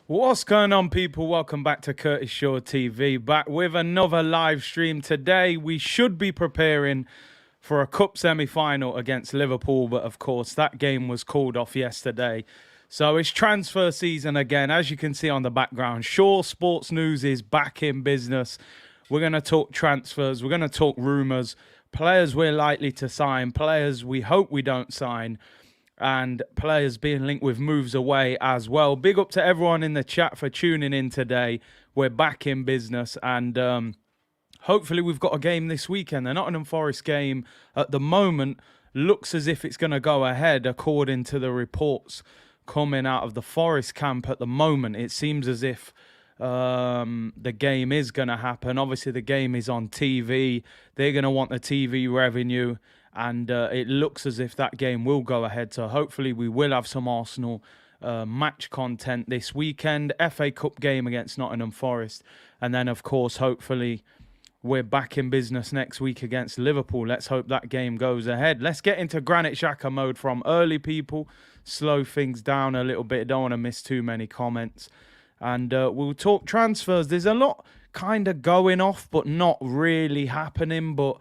What's going on, people? Welcome back to Curtis Shaw TV. Back with another live stream. Today, we should be preparing for a cup semi-final against Liverpool, but of course, that game was called off yesterday. So it's transfer season again. As you can see on the background, Shaw Sports News is back in business. We're going to talk transfers. We're going to talk rumours, players we're likely to sign, players we hope we don't sign, and players being linked with moves away as well. Big up to everyone in the chat for tuning in today. We're back in business, and hopefully we've got a game this weekend. The Nottingham Forest game at the moment looks as if it's going to go ahead according to the reports coming out of the Forest camp at the moment. It seems as if the game is going to happen. Obviously, the game is on TV. They're going to want the TV revenue. And it looks as if that game will go ahead. So hopefully we will have some Arsenal match content this weekend. FA Cup game against Nottingham Forest. And then, of course, hopefully we're back in business next week against Liverpool. Let's hope that game goes ahead. Let's get into Granit Xhaka mode from early, people. Slow things down a little bit. Don't want to miss too many comments. And we'll talk transfers. There's a lot kind of going off, but not really happening. But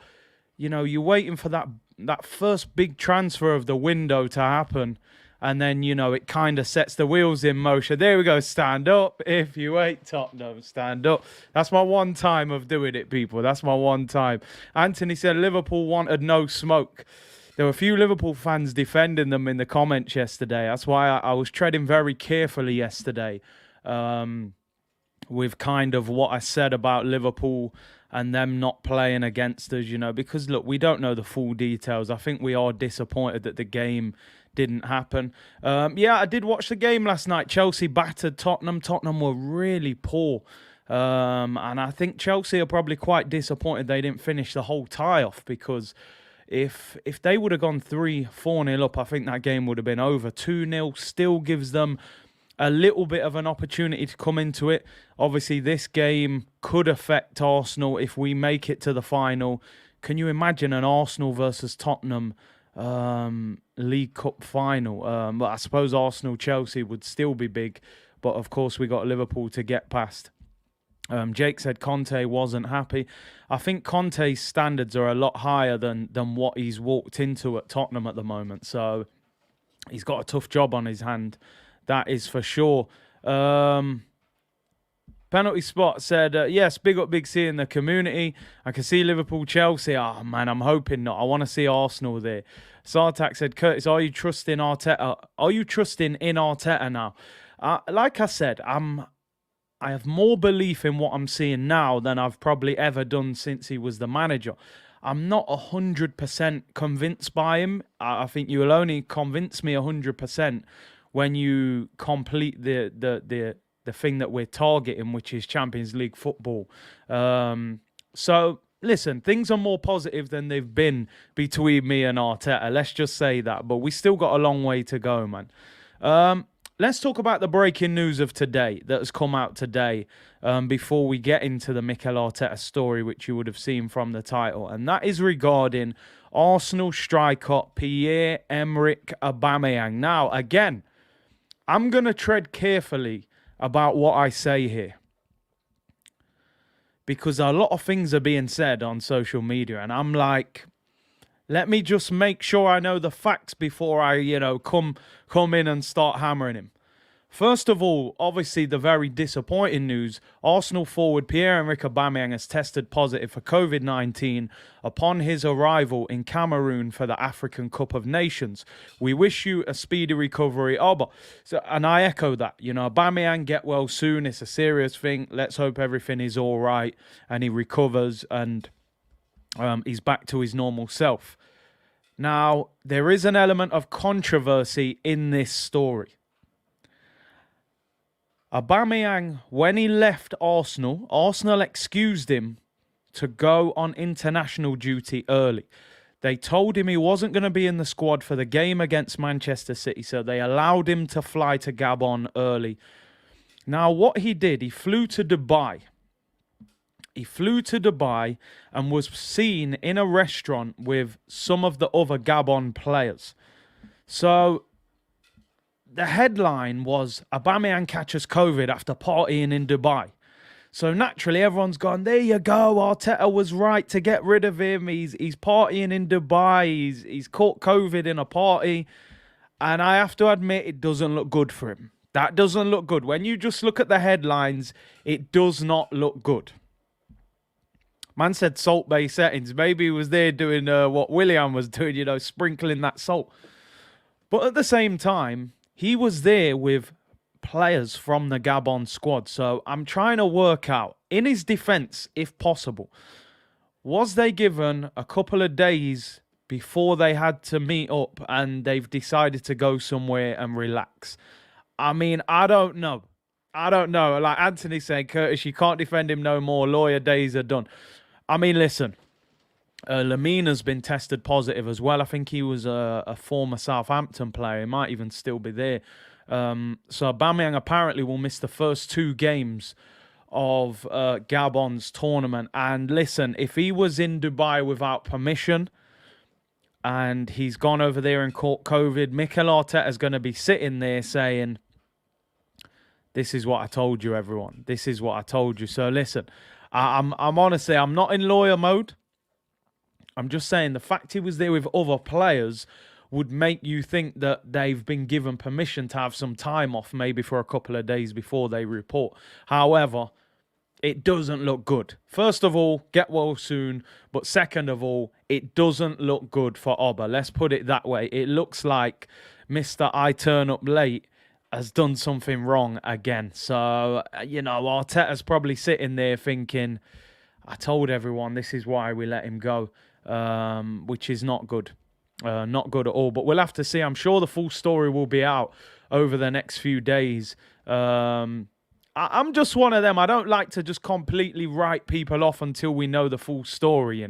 you know, you're waiting for that first big transfer of the window to happen. And then, you know, it kind of sets the wheels in motion. There we go. Stand up. If you ain't Tottenham, stand up. That's my one time of doing it, people. That's my one time. Anthony said Liverpool wanted no smoke. There were a few Liverpool fans defending them in the comments yesterday. That's why I was treading very carefully yesterday with kind of what I said about Liverpool and them not playing against us, you know, because, look, we don't know the full details. I think we are disappointed that the game didn't happen. Yeah, I did watch the game last night. Chelsea battered Tottenham. Tottenham were really poor. And I think Chelsea are probably quite disappointed they didn't finish the whole tie-off, because if they would have gone 3-4-0 up, I think that game would have been over. 2-0 still gives them a little bit of an opportunity to come into it. Obviously, this game could affect Arsenal if we make it to the final. Can you imagine an Arsenal versus Tottenham League Cup final? But I suppose Arsenal-Chelsea would still be big. But, of course, we got Liverpool to get past. Jake said Conte wasn't happy. I think Conte's standards are a lot higher than what he's walked into at Tottenham at the moment. So he's got a tough job on his hand. That is for sure. Penalty Spot said, yes, big up Big C in the community. I can see Liverpool, Chelsea. Oh, man, I'm hoping not. I want to see Arsenal there. Sartak said, Curtis, are you trusting Arteta? Are you trusting in Arteta now? Like I said, I have more belief in what I'm seeing now than I've probably ever done since he was the manager. I'm not 100% convinced by him. I think you will only convince me 100% when you complete the thing that we're targeting, which is Champions League football. So, listen, things are more positive than they've been between me and Arteta. Let's just say that. But we still got a long way to go, man. Let's talk about the breaking news of today that has come out today before we get into the Mikhail Arteta story, which you would have seen from the title. And that is regarding Arsenal striker Pierre-Emerick Aubameyang. Now, again, I'm going to tread carefully about what I say here, because a lot of things are being said on social media, and I'm like, let me just make sure I know the facts before I, come in and start hammering him. First of all, obviously the very disappointing news, Arsenal forward Pierre-Emerick Aubameyang has tested positive for COVID-19 upon his arrival in Cameroon for the African Cup of Nations. We wish you a speedy recovery, Auba. And I echo that. Aubameyang, get well soon. It's a serious thing. Let's hope everything is all right and he recovers and he's back to his normal self. Now, there is an element of controversy in this story. Aubameyang, when he left Arsenal excused him to go on international duty early. They told him he wasn't going to be in the squad for the game against Manchester City, so they allowed him to fly to Gabon early. Now, what he did, he flew to Dubai. He flew to Dubai and was seen in a restaurant with some of the other Gabon players. So the headline was Aubameyang catches COVID after partying in Dubai. So naturally, everyone's gone, there you go, Arteta was right to get rid of him. He's partying in Dubai. He's caught COVID in a party. And I have to admit, it doesn't look good for him. That doesn't look good. When you just look at the headlines, it does not look good. Man said Salt Bay settings. Maybe he was there doing what Willian was doing, sprinkling that salt. But at the same time, he was there with players from the Gabon squad. So I'm trying to work out, in his defence, if possible, was they given a couple of days before they had to meet up and they've decided to go somewhere and relax? I mean, I don't know. Like Anthony saying, Curtis, you can't defend him no more. Lawyer days are done. I mean, listen, Lamina's been tested positive as well. I think he was a former Southampton player. He might even still be there. So Aubameyang apparently will miss the first 2 games of Gabon's tournament. And listen, if he was in Dubai without permission and he's gone over there and caught COVID, Mikhail Arteta is going to be sitting there saying, this is what I told you, everyone. This is what I told you. So listen, I'm honestly, I'm not in lawyer mode. I'm just saying the fact he was there with other players would make you think that they've been given permission to have some time off, maybe for a couple of days before they report. However, it doesn't look good. First of all, get well soon. But second of all, it doesn't look good for Auba. Let's put it that way. It looks like Mr. I turn up late has done something wrong again. So, Arteta's probably sitting there thinking, I told everyone this is why we let him go, which is not good. Not good at all. But we'll have to see. I'm sure the full story will be out over the next few days. I'm just one of them. I don't like to just completely write people off until we know the full story,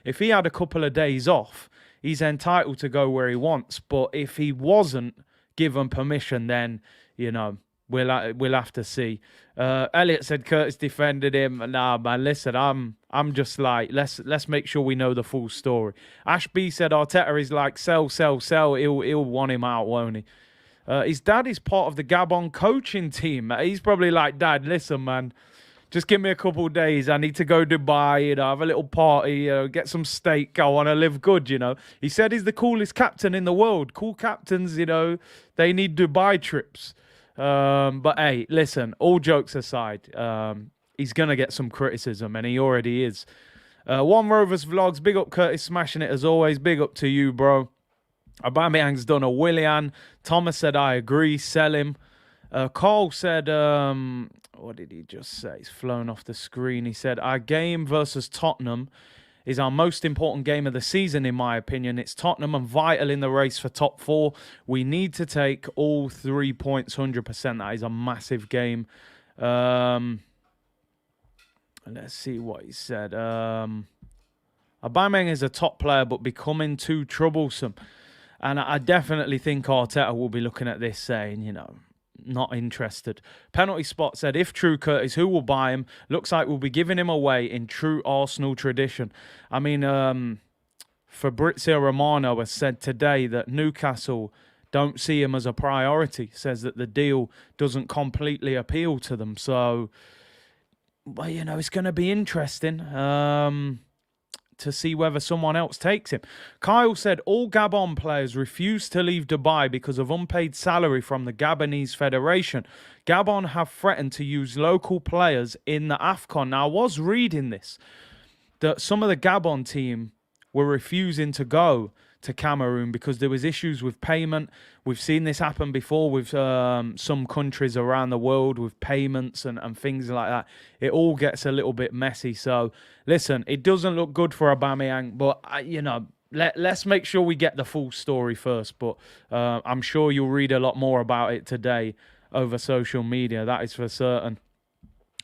If he had a couple of days off, he's entitled to go where he wants. But if he wasn't given permission, then, we'll have to see. Elliot said Curtis defended him. Nah, man, listen, I'm just like, let's make sure we know the full story. Ash B said Arteta is like, sell. He'll want him out, won't he? His dad is part of the Gabon coaching team. He's probably like, Dad, listen, man, just give me a couple of days. I need to go to Dubai, have a little party, get some steak. I want to live good, He said he's the coolest captain in the world. Cool captains, they need Dubai trips. But hey, listen, all jokes aside, he's going to get some criticism, and he already is. One Rovers Vlogs, big up Curtis, smashing it as always. Big up to you, bro. Aubameyang's done a Willian. Thomas said, I agree, sell him. Carl said, what did he just say? He's flown off the screen. He said, our game versus Tottenham is our most important game of the season, in my opinion. It's Tottenham and vital in the race for top 4. We need to take all 3 points 100%. That is a massive game. Let's see what he said. Aubameyang is a top player, but becoming too troublesome. And I definitely think Arteta will be looking at this saying, not interested. Penalty Spot said, if true, Curtis, who will buy him? Looks like we'll be giving him away in true Arsenal tradition. I mean, Fabrizio Romano has said today that Newcastle don't see him as a priority. Says that the deal doesn't completely appeal to them. So, well, it's going to be interesting to see whether someone else takes him. Kyle said all Gabon players refuse to leave Dubai because of unpaid salary from the Gabonese Federation. Gabon have threatened to use local players in the AFCON. Now, I was reading this, that some of the Gabon team were refusing to go to Cameroon because there was issues with payment. We've seen this happen before with some countries around the world with payments and things like that. It all gets a little bit messy. So, listen, it doesn't look good for Aubameyang, but, let's make sure we get the full story first. But I'm sure you'll read a lot more about it today over social media. That is for certain.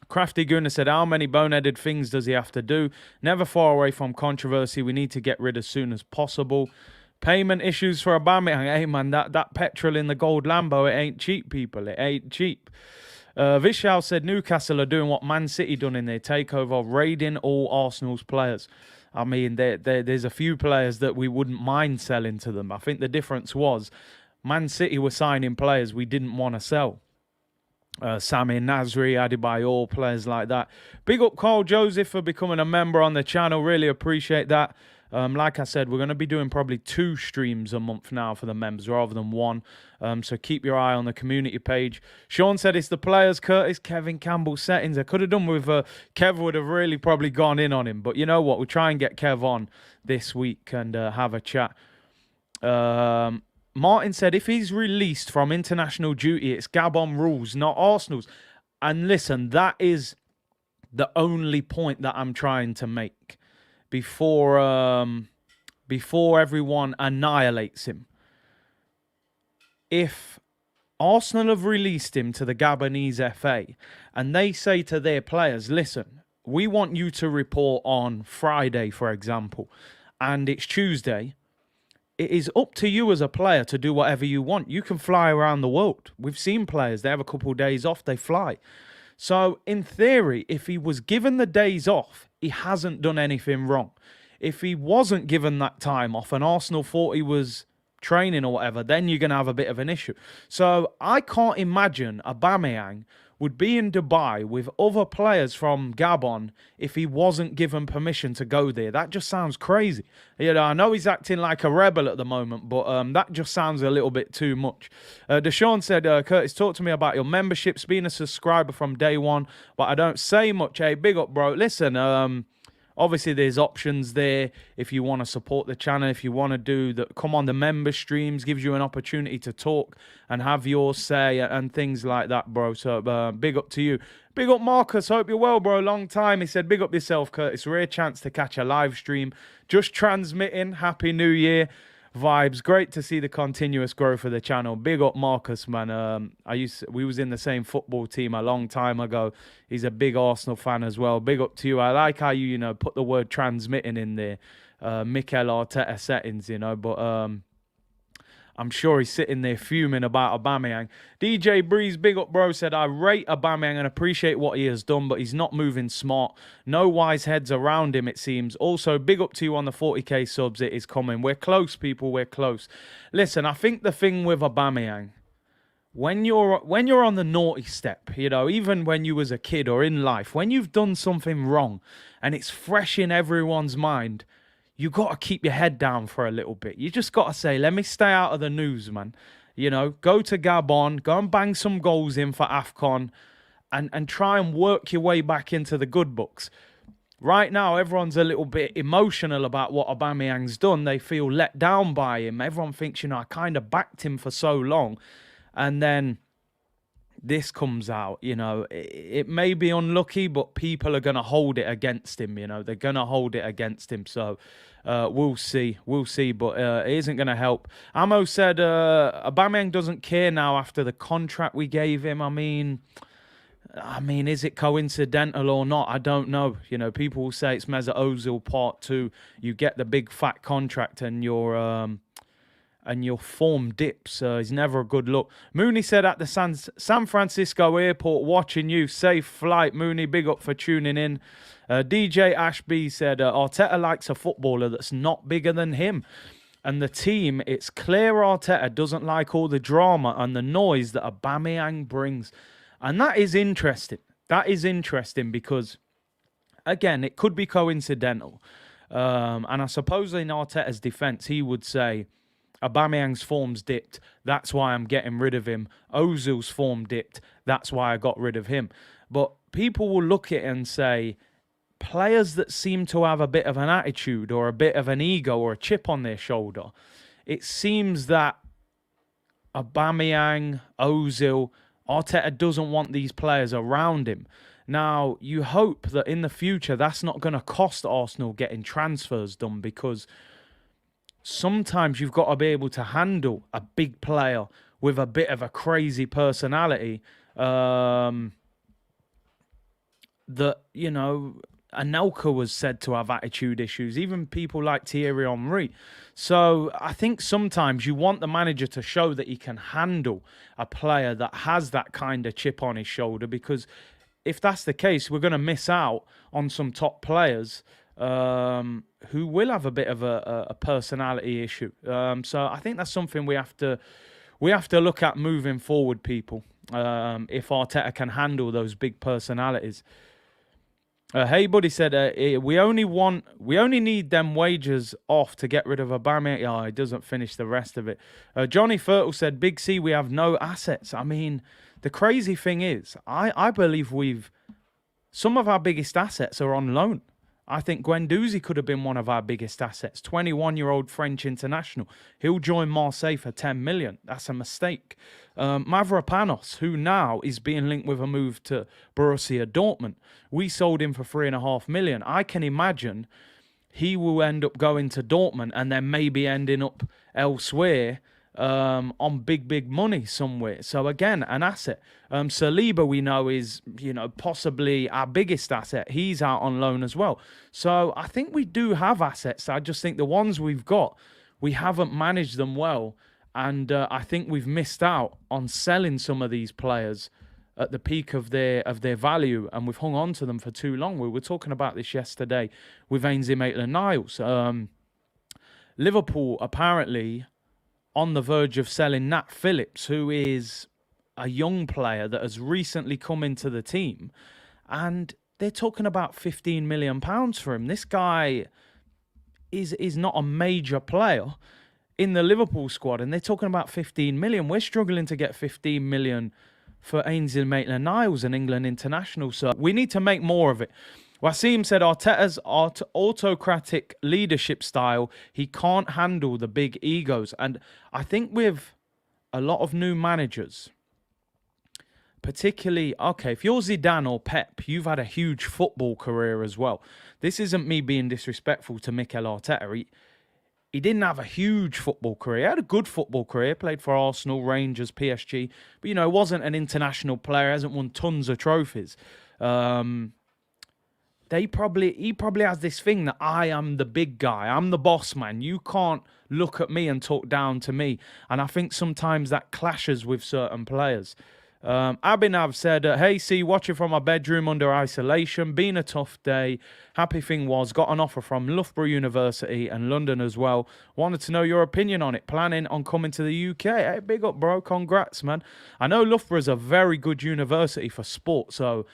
Crafty Gunner said, how many boneheaded things does he have to do? Never far away from controversy. We need to get rid as soon as possible. Payment issues for Aubameyang. Hey, man, that petrol in the gold Lambo, it ain't cheap, people. It ain't cheap. Vishal said, Newcastle are doing what Man City done in their takeover, raiding all Arsenal's players. I mean, there's a few players that we wouldn't mind selling to them. I think the difference was Man City were signing players we didn't want to sell. Sami Nasri, Adebayor, players like that. Big up Carl Joseph for becoming a member on the channel. Really appreciate that. Like I said, we're going to be doing probably 2 streams a month now for the members rather than 1. So keep your eye on the community page. Sean said it's the players, Curtis, Kevin Campbell settings. I could have done with Kev would have really probably gone in on him. But you know what? We'll try and get Kev on this week and have a chat. Martin said, if he's released from international duty, it's Gabon rules, not Arsenal's. And listen, that is the only point that I'm trying to make before everyone annihilates him. If Arsenal have released him to the Gabonese FA and they say to their players, listen, we want you to report on Friday, for example, and it's Tuesday, it is up to you as a player to do whatever you want. You can fly around the world. We've seen players, they have a couple of days off, they fly. So, in theory, if he was given the days off, he hasn't done anything wrong. If he wasn't given that time off and Arsenal thought he was training or whatever, then you're going to have a bit of an issue. So, I can't imagine Aubameyang would be in Dubai with other players from Gabon if he wasn't given permission to go there. That just sounds crazy. You know, I know he's acting like a rebel at the moment, but that just sounds a little bit too much. Deshaun said, Curtis, talk to me about your memberships, being a subscriber from day one, but I don't say much. Hey, big up, bro. Listen, obviously, there's options there if you want to support the channel, if you want to do that. Come on the member streams, gives you an opportunity to talk and have your say and things like that, bro. So big up to you. Big up Marcus, hope you're well, bro. Long time. He said, big up yourself, Curtis. Rare chance to catch a live stream. Just transmitting. Happy New Year. Vibes. Great to see the continuous growth of the channel. Big up Marcus, man. We was in the same football team a long time ago. He's a big Arsenal fan as well. Big up to you. I like how you put the word transmitting in there. Mikhail Arteta settings, but I'm sure he's sitting there fuming about Aubameyang. DJ Breeze, big up, bro, said, I rate Aubameyang and appreciate what he has done, but he's not moving smart. No wise heads around him, it seems. Also, big up to you on the 40k subs. It is coming. We're close, people. We're close. Listen, I think the thing with Aubameyang, when you're on the naughty step, even when you was a kid or in life, when you've done something wrong and it's fresh in everyone's mind, you got to keep your head down for a little bit. You just got to say, let me stay out of the news, man. Go to Gabon, go and bang some goals in for AFCON and try and work your way back into the good books. Right now, everyone's a little bit emotional about what Aubameyang's done. They feel let down by him. Everyone thinks, I kind of backed him for so long. And then this comes out, it may be unlucky, but people are going to hold it against him, they're going to hold it against him. So we'll see, but it isn't going to help. Amo said Aubameyang doesn't care now after the contract we gave him. I mean, is it coincidental or not? I don't know. People will say it's Mesut Ozil Part 2. You get the big fat contract and your form dips. It's never a good look. Mooney said at the San Francisco airport, watching you. Safe flight, Mooney. Big up for tuning in. DJ Ashby said, Arteta likes a footballer that's not bigger than him. And the team, it's clear Arteta doesn't like all the drama and the noise that Aubameyang brings. And that is interesting. That is interesting because, again, it could be coincidental. And I suppose in Arteta's defence, he would say, Aubameyang's form's dipped. That's why I'm getting rid of him. Ozil's form dipped. That's why I got rid of him. But people will look at it and say, players that seem to have a bit of an attitude or a bit of an ego or a chip on their shoulder, it seems that Aubameyang, Ozil, Arteta doesn't want these players around him. Now, you hope that in the future that's not going to cost Arsenal getting transfers done, because sometimes you've got to be able to handle a big player with a bit of a crazy personality. Anelka was said to have attitude issues, even people like Thierry Henry. So I think sometimes you want the manager to show that he can handle a player that has that kind of chip on his shoulder, because if that's the case, we're going to miss out on some top players who will have a bit of a personality issue. So I think that's something we have to we have to look at moving forward, people. If Arteta can handle those big personalities. Hey Buddy said, we only need them wages off to get rid of Aubameyang. Oh, he doesn't finish the rest of it. Johnny Fertile said, Big C, we have no assets. I mean, the crazy thing is, I believe some of our biggest assets are on loan. I think Guendouzi could have been one of our biggest assets. 21-year-old French international. He'll join Marseille for 10 million. That's a mistake. Mavropanos, who now is being linked with a move to Borussia Dortmund. We sold him for 3.5 million. I can imagine he will end up going to Dortmund and then maybe ending up elsewhere on big money somewhere. So again, an asset. Saliba, we know, is, possibly our biggest asset. He's out on loan as well. So I think we do have assets. I just think the ones we've got, we haven't managed them well. And I think we've missed out on selling some of these players at the peak of their value, and we've hung on to them for too long. We were talking about this yesterday with Ainsley Maitland-Niles. Liverpool apparently on the verge of selling Nat Phillips, who is a young player that has recently come into the team, and they're talking about £15 million for him. This guy is not a major player in the Liverpool squad, and they're talking about 15 million. We're struggling to get 15 million for Ainsley Maitland-Niles, an England international. So we need to make more of it. Wasim said Arteta's autocratic leadership style, he can't handle the big egos. And I think with a lot of new managers, particularly, okay, if you're Zidane or Pep, you've had a huge football career as well. This isn't me being disrespectful to Mikhail Arteta. He didn't have a huge football career. He had a good football career, played for Arsenal, Rangers, PSG. But, wasn't an international player, hasn't won tons of trophies. He probably has this thing that I am the big guy. I'm the boss man. You can't look at me and talk down to me. And I think sometimes that clashes with certain players. Abhinav said, hey, see, watching from my bedroom under isolation. Been a tough day. Happy thing was, got an offer from Loughborough University and London as well. Wanted to know your opinion on it. Planning on coming to the UK. Hey, big up, bro. Congrats, man. I know Loughborough's a very good university for sport, so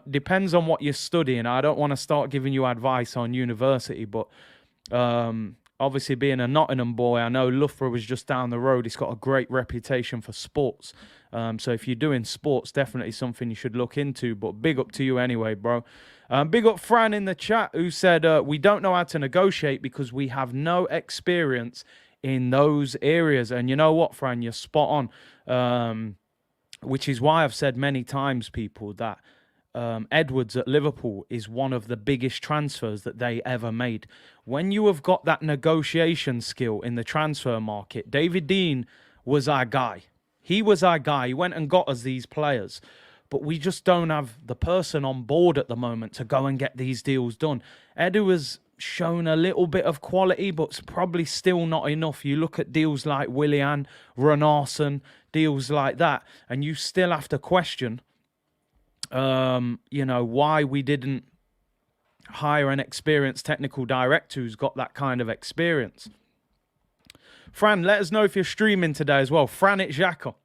depends on what you're studying. I don't want to start giving you advice on university, but obviously being a Nottingham boy, I know Loughborough was just down the road. It's got a great reputation for sports. So if you're doing sports, definitely something you should look into. But big up to you anyway, bro. Big up Fran in the chat, who said, we don't know how to negotiate because we have no experience in those areas. And you know what, Fran, you're spot on. Which is why I've said many times, people, that Edwards at Liverpool is one of the biggest transfers that they ever made. When you have got that negotiation skill in the transfer market, David Dein was our guy. He was our guy. He went and got us these players. But we just don't have the person on board at the moment to go and get these deals done. Edu has shown a little bit of quality, but it's probably still not enough. You look at deals like Willian, Runarsson, deals like that, and you still have to question, why we didn't hire an experienced technical director who's got that kind of experience. Fran, let us know if you're streaming today as well. Franit Xhaka.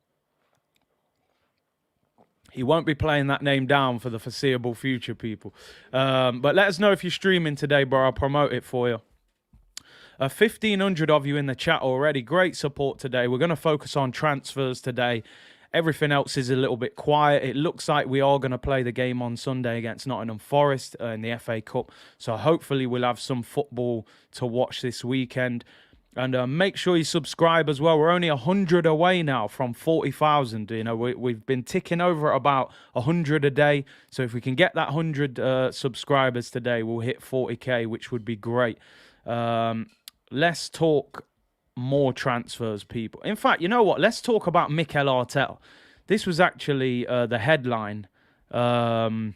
He won't be playing that name down for the foreseeable future, people. But let us know if you're streaming today, bro. I'll promote it for you. 1,500 of you in the chat already. Great support today. We're going to focus on transfers today. Everything else is a little bit quiet. It looks like we are going to play the game on Sunday against Nottingham Forest in the FA Cup. So hopefully we'll have some football to watch this weekend. And make sure you subscribe as well. We're only 100 away now from 40,000. We've been ticking over at about 100 a day. So if we can get that 100 subscribers today, we'll hit 40k, which would be great. Let's talk more transfers, people. In fact, you know what? Let's talk about Mikhail Arteta. This was actually the headline of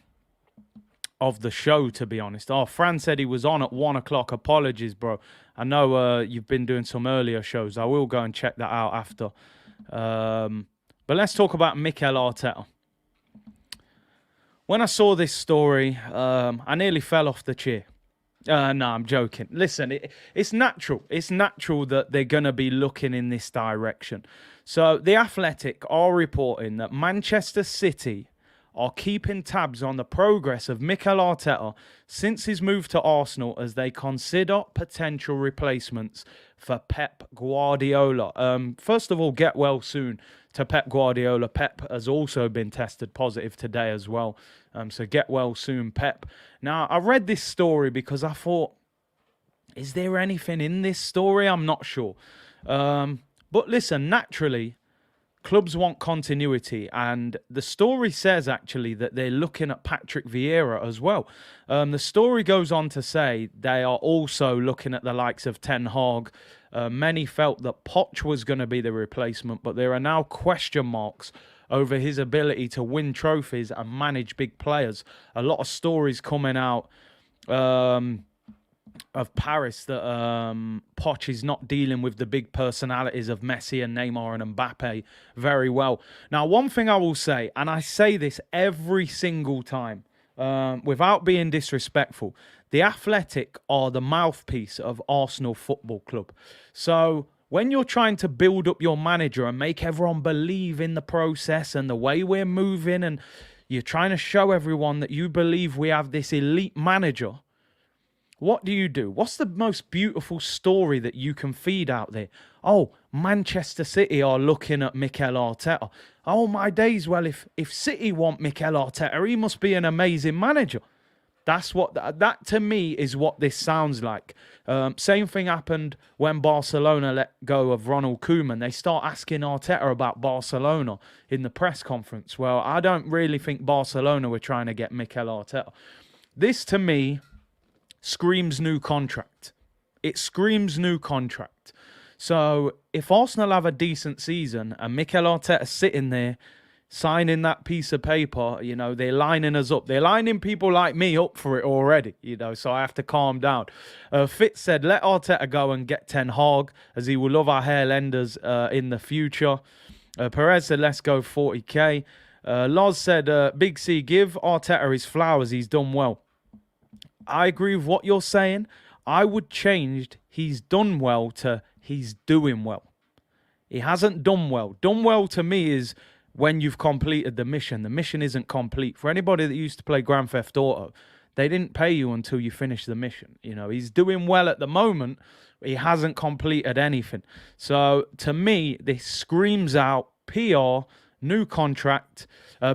the show, to be honest. Oh, Fran said he was on at 1 o'clock. Apologies, bro. I know you've been doing some earlier shows. I will go and check that out after. But let's talk about Mikhail Arteta. When I saw this story, I nearly fell off the chair. No, I'm joking. Listen, it's natural. It's natural that they're going to be looking in this direction. So The Athletic are reporting that Manchester City are keeping tabs on the progress of Mikhail Arteta since his move to Arsenal as they consider potential replacements for Pep Guardiola. First of all, get well soon to Pep Guardiola. Pep has also been tested positive today as well. So get well soon, Pep. Now, I read this story because I thought, is there anything in this story? I'm not sure. But listen, naturally, clubs want continuity, and the story says actually that they're looking at Patrick Vieira as well. The story goes on to say they are also looking at the likes of Ten Hag. Many felt that Poch was going to be the replacement, but there are now question marks over his ability to win trophies and manage big players. A lot of stories coming out of Paris that Poch is not dealing with the big personalities of Messi and Neymar and Mbappe very well. Now, one thing I will say, and I say this every single time, without being disrespectful, The Athletic are the mouthpiece of Arsenal Football Club. So when you're trying to build up your manager and make everyone believe in the process and the way we're moving, and you're trying to show everyone that you believe we have this elite manager, what do? What's the most beautiful story that you can feed out there? Oh, Manchester City are looking at Mikhail Arteta. Oh, my days. Well, if City want Mikhail Arteta, he must be an amazing manager. That's what that to me is what this sounds like. Same thing happened when Barcelona let go of Ronald Koeman. They start asking Arteta about Barcelona in the press conference. Well, I don't really think Barcelona were trying to get Mikhail Arteta. This to me screams new contract. It screams new contract. So if Arsenal have a decent season and Mikel Arteta sitting there signing that piece of paper, you know, they're lining us up. They're lining people like me up for it already, you know, so I have to calm down. Fitz said, let Arteta go and get Ten Hag, as he will love our hairlenders in the future. Perez said, let's go 40k. Loz said, Big C, give Arteta his flowers. He's done well. I agree with what you're saying. I would change he's done well to he's doing well. He hasn't done well. Done well to me is when you've completed the mission. The mission isn't complete. For anybody that used to play Grand Theft Auto, they didn't pay you until you finish the mission. You know, he's doing well at the moment. He hasn't completed anything. So to me, this screams out PR, new contract.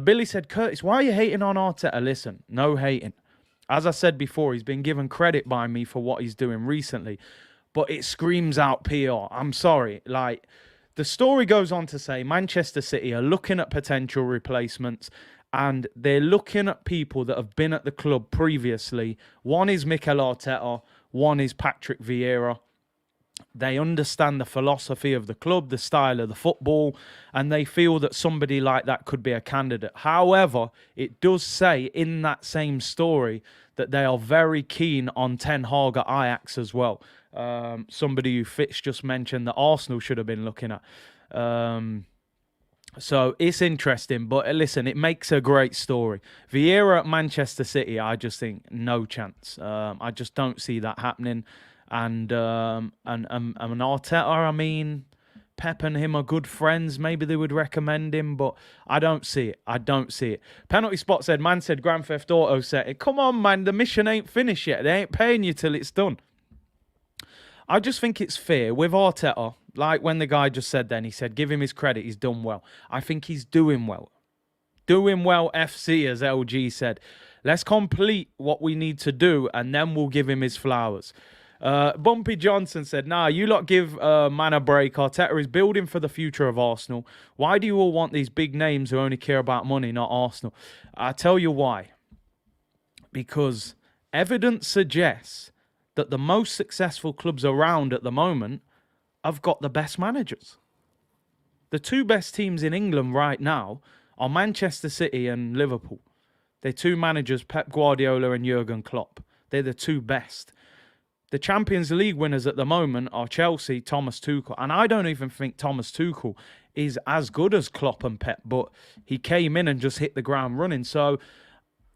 Billy said, Curtis, why are you hating on Arteta? Listen, no hating. As I said before, he's been given credit by me for what he's doing recently, but it screams out PR. I'm sorry. Like, the story goes on to say Manchester City are looking at potential replacements, and they're looking at people that have been at the club previously. One is Mikel Arteta, one is Patrick Vieira. They understand the philosophy of the club, the style of the football, and they feel that somebody like that could be a candidate. However, it does say in that same story that they are very keen on Ten Hag at Ajax as well. Somebody who Fitz just mentioned that Arsenal should have been looking at. So it's interesting, but listen, it makes a great story. Vieira at Manchester City, I just think no chance. I just don't see that happening. And Arteta, I mean, Pep and him are good friends. Maybe they would recommend him, but I don't see it. I don't see it. Penalty Spot said, man said Grand Theft Auto set. Come on, man, the mission ain't finished yet. They ain't paying you till it's done. I just think it's fair with Arteta, like when the guy just said then, he said, give him his credit, he's done well. I think he's doing well. Doing well, FC, as LG said. Let's complete what we need to do, and then we'll give him his flowers. Bumpy Johnson said, nah, you lot give man a break. Arteta is building for the future of Arsenal. Why do you all want these big names who only care about money, not Arsenal? I'll tell you why. Because evidence suggests that the most successful clubs around at the moment have got the best managers. The two best teams in England right now are Manchester City and Liverpool. They're two managers, Pep Guardiola and Jurgen Klopp. They're the two best. The Champions League winners at the moment are Chelsea, Thomas Tuchel. And I don't even think Thomas Tuchel is as good as Klopp and Pep, but he came in and just hit the ground running. So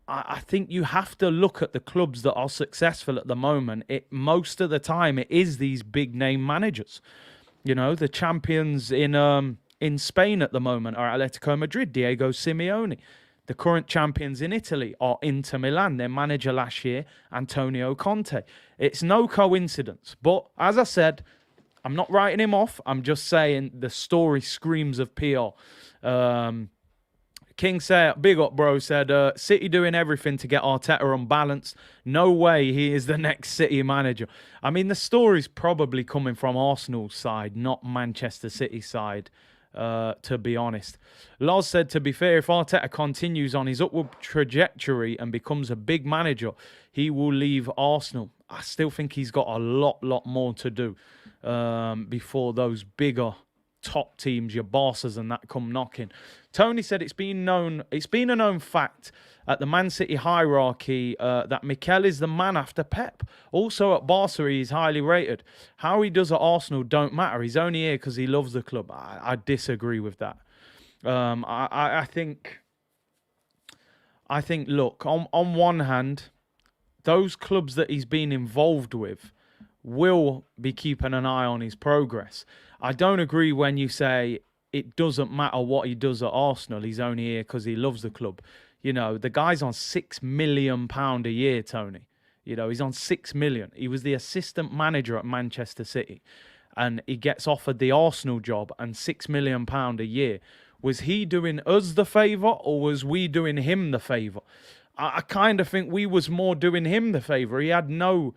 I think you have to look at the clubs that are successful at the moment. Most of the time it is these big name managers. You know, the champions in Spain at the moment are Atletico Madrid, Diego Simeone. The current champions in Italy are Inter Milan. Their manager last year, Antonio Conte. It's no coincidence. But as I said, I'm not writing him off. I'm just saying the story screams of PR. King said, big up, bro, said, City doing everything to get Arteta unbalanced. No way he is the next City manager. I mean, the story's probably coming from Arsenal's side, not Manchester City's side, to be honest. Loz said, to be fair, if Arteta continues on his upward trajectory and becomes a big manager, he will leave Arsenal. I still think he's got a lot more to do before those bigger top teams, your bosses and that, come knocking. Tony said it's been a known fact at the Man City hierarchy that Mikhail is the man after Pep. Also at Barca, he's highly rated. How he does at Arsenal don't matter. He's only here because he loves the club. I disagree with that. I think, look, on one hand, those clubs that he's been involved with will be keeping an eye on his progress. I don't agree when you say it doesn't matter what he does at Arsenal. He's only here because he loves the club. You know, the guy's on £6 million a year, Tony. You know, he's on £6 million. He was the assistant manager at Manchester City and he gets offered the Arsenal job and £6 million a year. Was he doing us the favour or was we doing him the favour? I kind of think we was more doing him the favour. He had no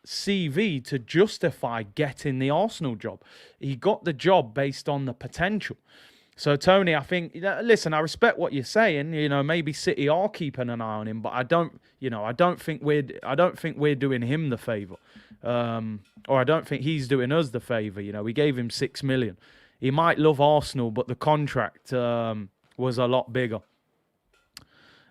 CV to justify getting the Arsenal job. He got the job based on the potential. So Tony, I think, listen, I respect what you're saying. You know, maybe City are keeping an eye on him, but I don't think we're doing him the favour, or I don't think he's doing us the favour. You know, we gave him $6 million. He might love Arsenal, but the contract was a lot bigger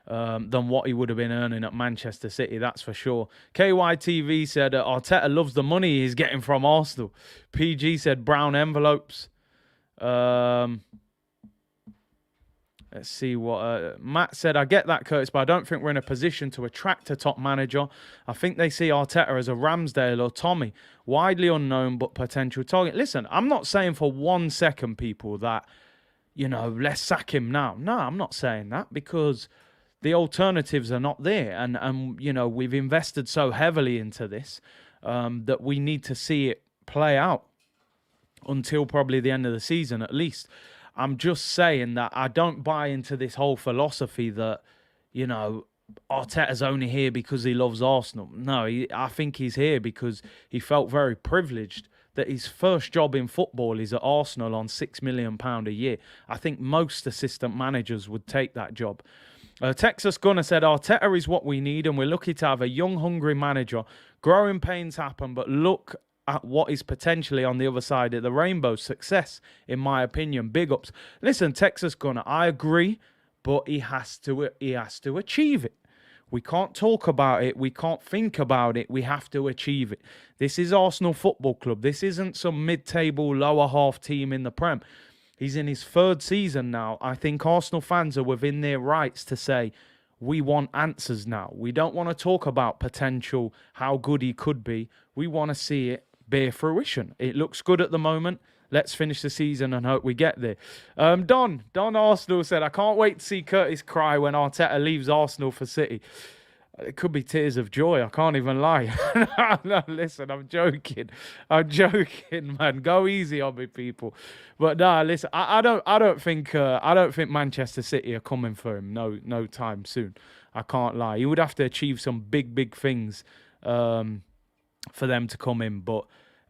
than what he would have been earning at Manchester City, that's for sure. KYTV said Arteta loves the money he's getting from Arsenal. PG said brown envelopes. Let's see what... Matt said, I get that, Curtis, but I don't think we're in a position to attract a top manager. I think they see Arteta as a Ramsdale or Tommy. Widely unknown, but potential target. Listen, I'm not saying for 1 second, people, that, you know, let's sack him now. No, I'm not saying that because the alternatives are not there. And you know, we've invested so heavily into this that we need to see it play out until probably the end of the season at least. I'm just saying that I don't buy into this whole philosophy that, you know, Arteta's only here because he loves Arsenal. No, I think he's here because he felt very privileged that his first job in football is at Arsenal on £6 million a year. I think most assistant managers would take that job. Texas Gunner said, Arteta is what we need and we're lucky to have a young, hungry manager. Growing pains happen, but look at what is potentially on the other side of the rainbow. Success, in my opinion. Big ups. Listen, Texas Gunner, I agree, but he has to achieve it. We can't talk about it. We can't think about it. We have to achieve it. This is Arsenal Football Club. This isn't some mid-table, lower half team in the Prem. He's in his third season now. I think Arsenal fans are within their rights to say, we want answers now. We don't want to talk about potential, how good he could be. We want to see it bear fruition. It looks good at the moment. Let's finish the season and hope we get there. Don Arsenal said, I can't wait to see Curtis cry when Arteta leaves Arsenal for City. It could be tears of joy. I can't even lie. No, listen, I'm joking, man. Go easy on me, people. But no, listen, I don't think Manchester City are coming for him. No time soon. I can't lie. He would have to achieve some big things for them to come in. But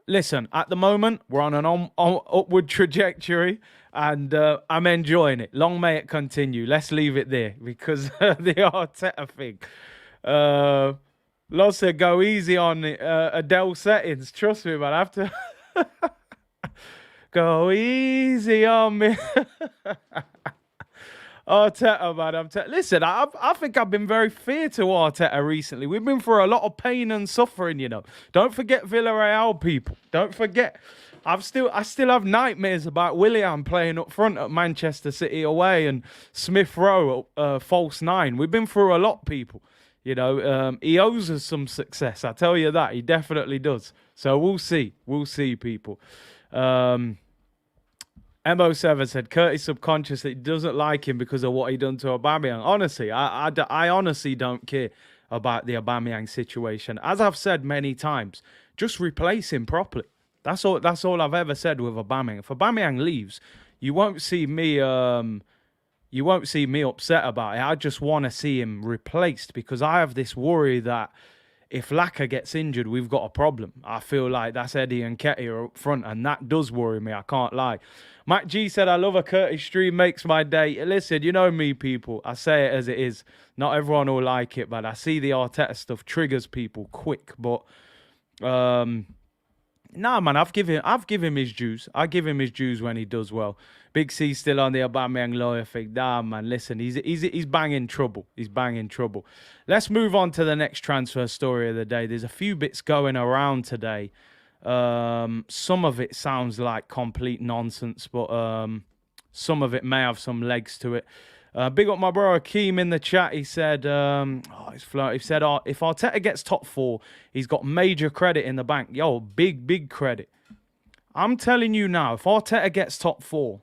listen, at the moment, we're on an upward trajectory and I'm enjoying it. Long may it continue. Let's leave it there because the Arteta thing. Loz said, go easy on Adele settings. Trust me, man. I have to go easy on me. Arteta, man. Listen, I think I've been very fair to Arteta recently. We've been through a lot of pain and suffering, you know. Don't forget Villarreal, people. Don't forget. I still have nightmares about Willian playing up front at Manchester City away and Smith Rowe false nine. We've been through a lot, people. You know, he owes us some success. I tell you that. He definitely does. So we'll see. We'll see, people. MO7 said Curtis subconsciously doesn't like him because of what he done to Aubameyang. Honestly, I honestly don't care about the Aubameyang situation. As I've said many times, just replace him properly. That's all I've ever said with Aubameyang. If Aubameyang leaves, you won't see me upset about it. I just want to see him replaced because I have this worry that if Laka gets injured, we've got a problem. I feel like that's Eddie and Nketiah up front, and that does worry me. I can't lie. Matt G said, I love a Curtis stream, makes my day. Listen, you know me, people. I say it as it is. Not everyone will like it, but I see the Arteta stuff triggers people quick. But, nah, man, I've given him his dues. I give him his dues when he does well. Big C still on the Aubameyang lawyer thing. Nah, man, listen, he's banging trouble. He's banging trouble. Let's move on to the next transfer story of the day. There's a few bits going around today. Some of it sounds like complete nonsense, but some of it may have some legs to it. Big up my bro Akeem in the chat. He said, he said, if Arteta gets top 4, he's got major credit in the bank. Yo, big credit. I'm telling you now, if Arteta gets top 4,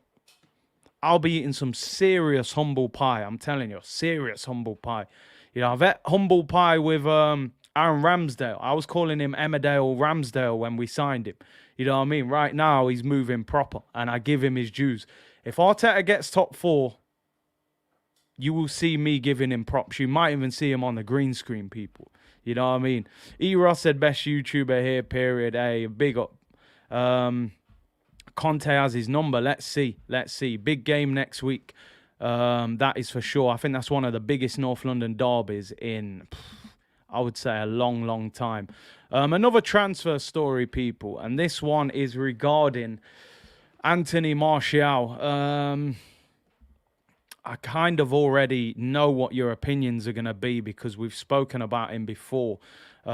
I'll be eating some serious humble pie. I'm telling you, serious humble pie. You know, I've had humble pie with Aaron Ramsdale. I was calling him Emmerdale Ramsdale when we signed him. You know what I mean? Right now, he's moving proper, and I give him his dues. If Arteta gets top 4, you will see me giving him props. You might even see him on the green screen, people. You know what I mean? E-Ross said, best YouTuber here, period. Hey, big up. Conte has his number. Let's see. Big game next week. That is for sure. I think that's one of the biggest North London derbies in, I would say, a long time. Another transfer story, people. And this one is regarding Anthony Martial. I kind of already know what your opinions are going to be because we've spoken about him before.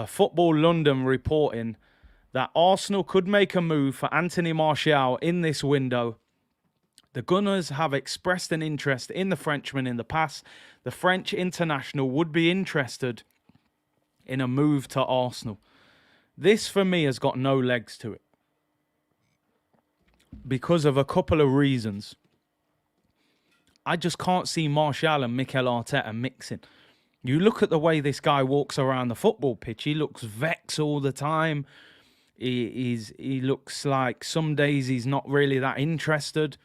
Football London reporting that Arsenal could make a move for Anthony Martial in this window. The Gunners have expressed an interest in the Frenchman in the past. The French international would be interested in a move to Arsenal. This, for me, has got no legs to it because of a couple of reasons. I just can't see Martial and Mikhail Arteta mixing. You look at the way this guy walks around the football pitch. He looks vexed all the time. He looks like some days he's not really that interested.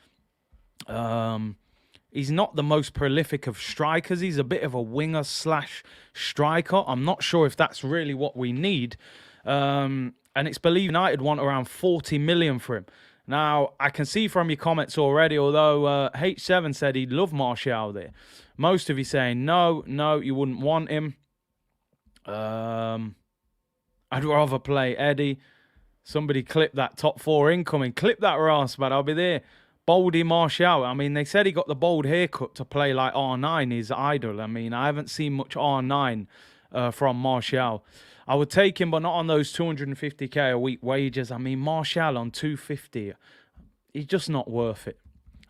He's not the most prolific of strikers. He's a bit of a winger / striker. I'm not sure if that's really what we need. And it's believed United want around 40 million for him. Now, I can see from your comments already, although H7 said he'd love Martial there. Most of you saying, no, you wouldn't want him. I'd rather play Eddie. Somebody clip that top 4 incoming. Clip that Ross, but I'll be there. Baldy Martial. I mean, they said he got the bold haircut to play like R9, his idol. I mean, I haven't seen much R9 from Martial. I would take him, but not on those 250k a week wages. I mean, Martial on 250, he's just not worth it.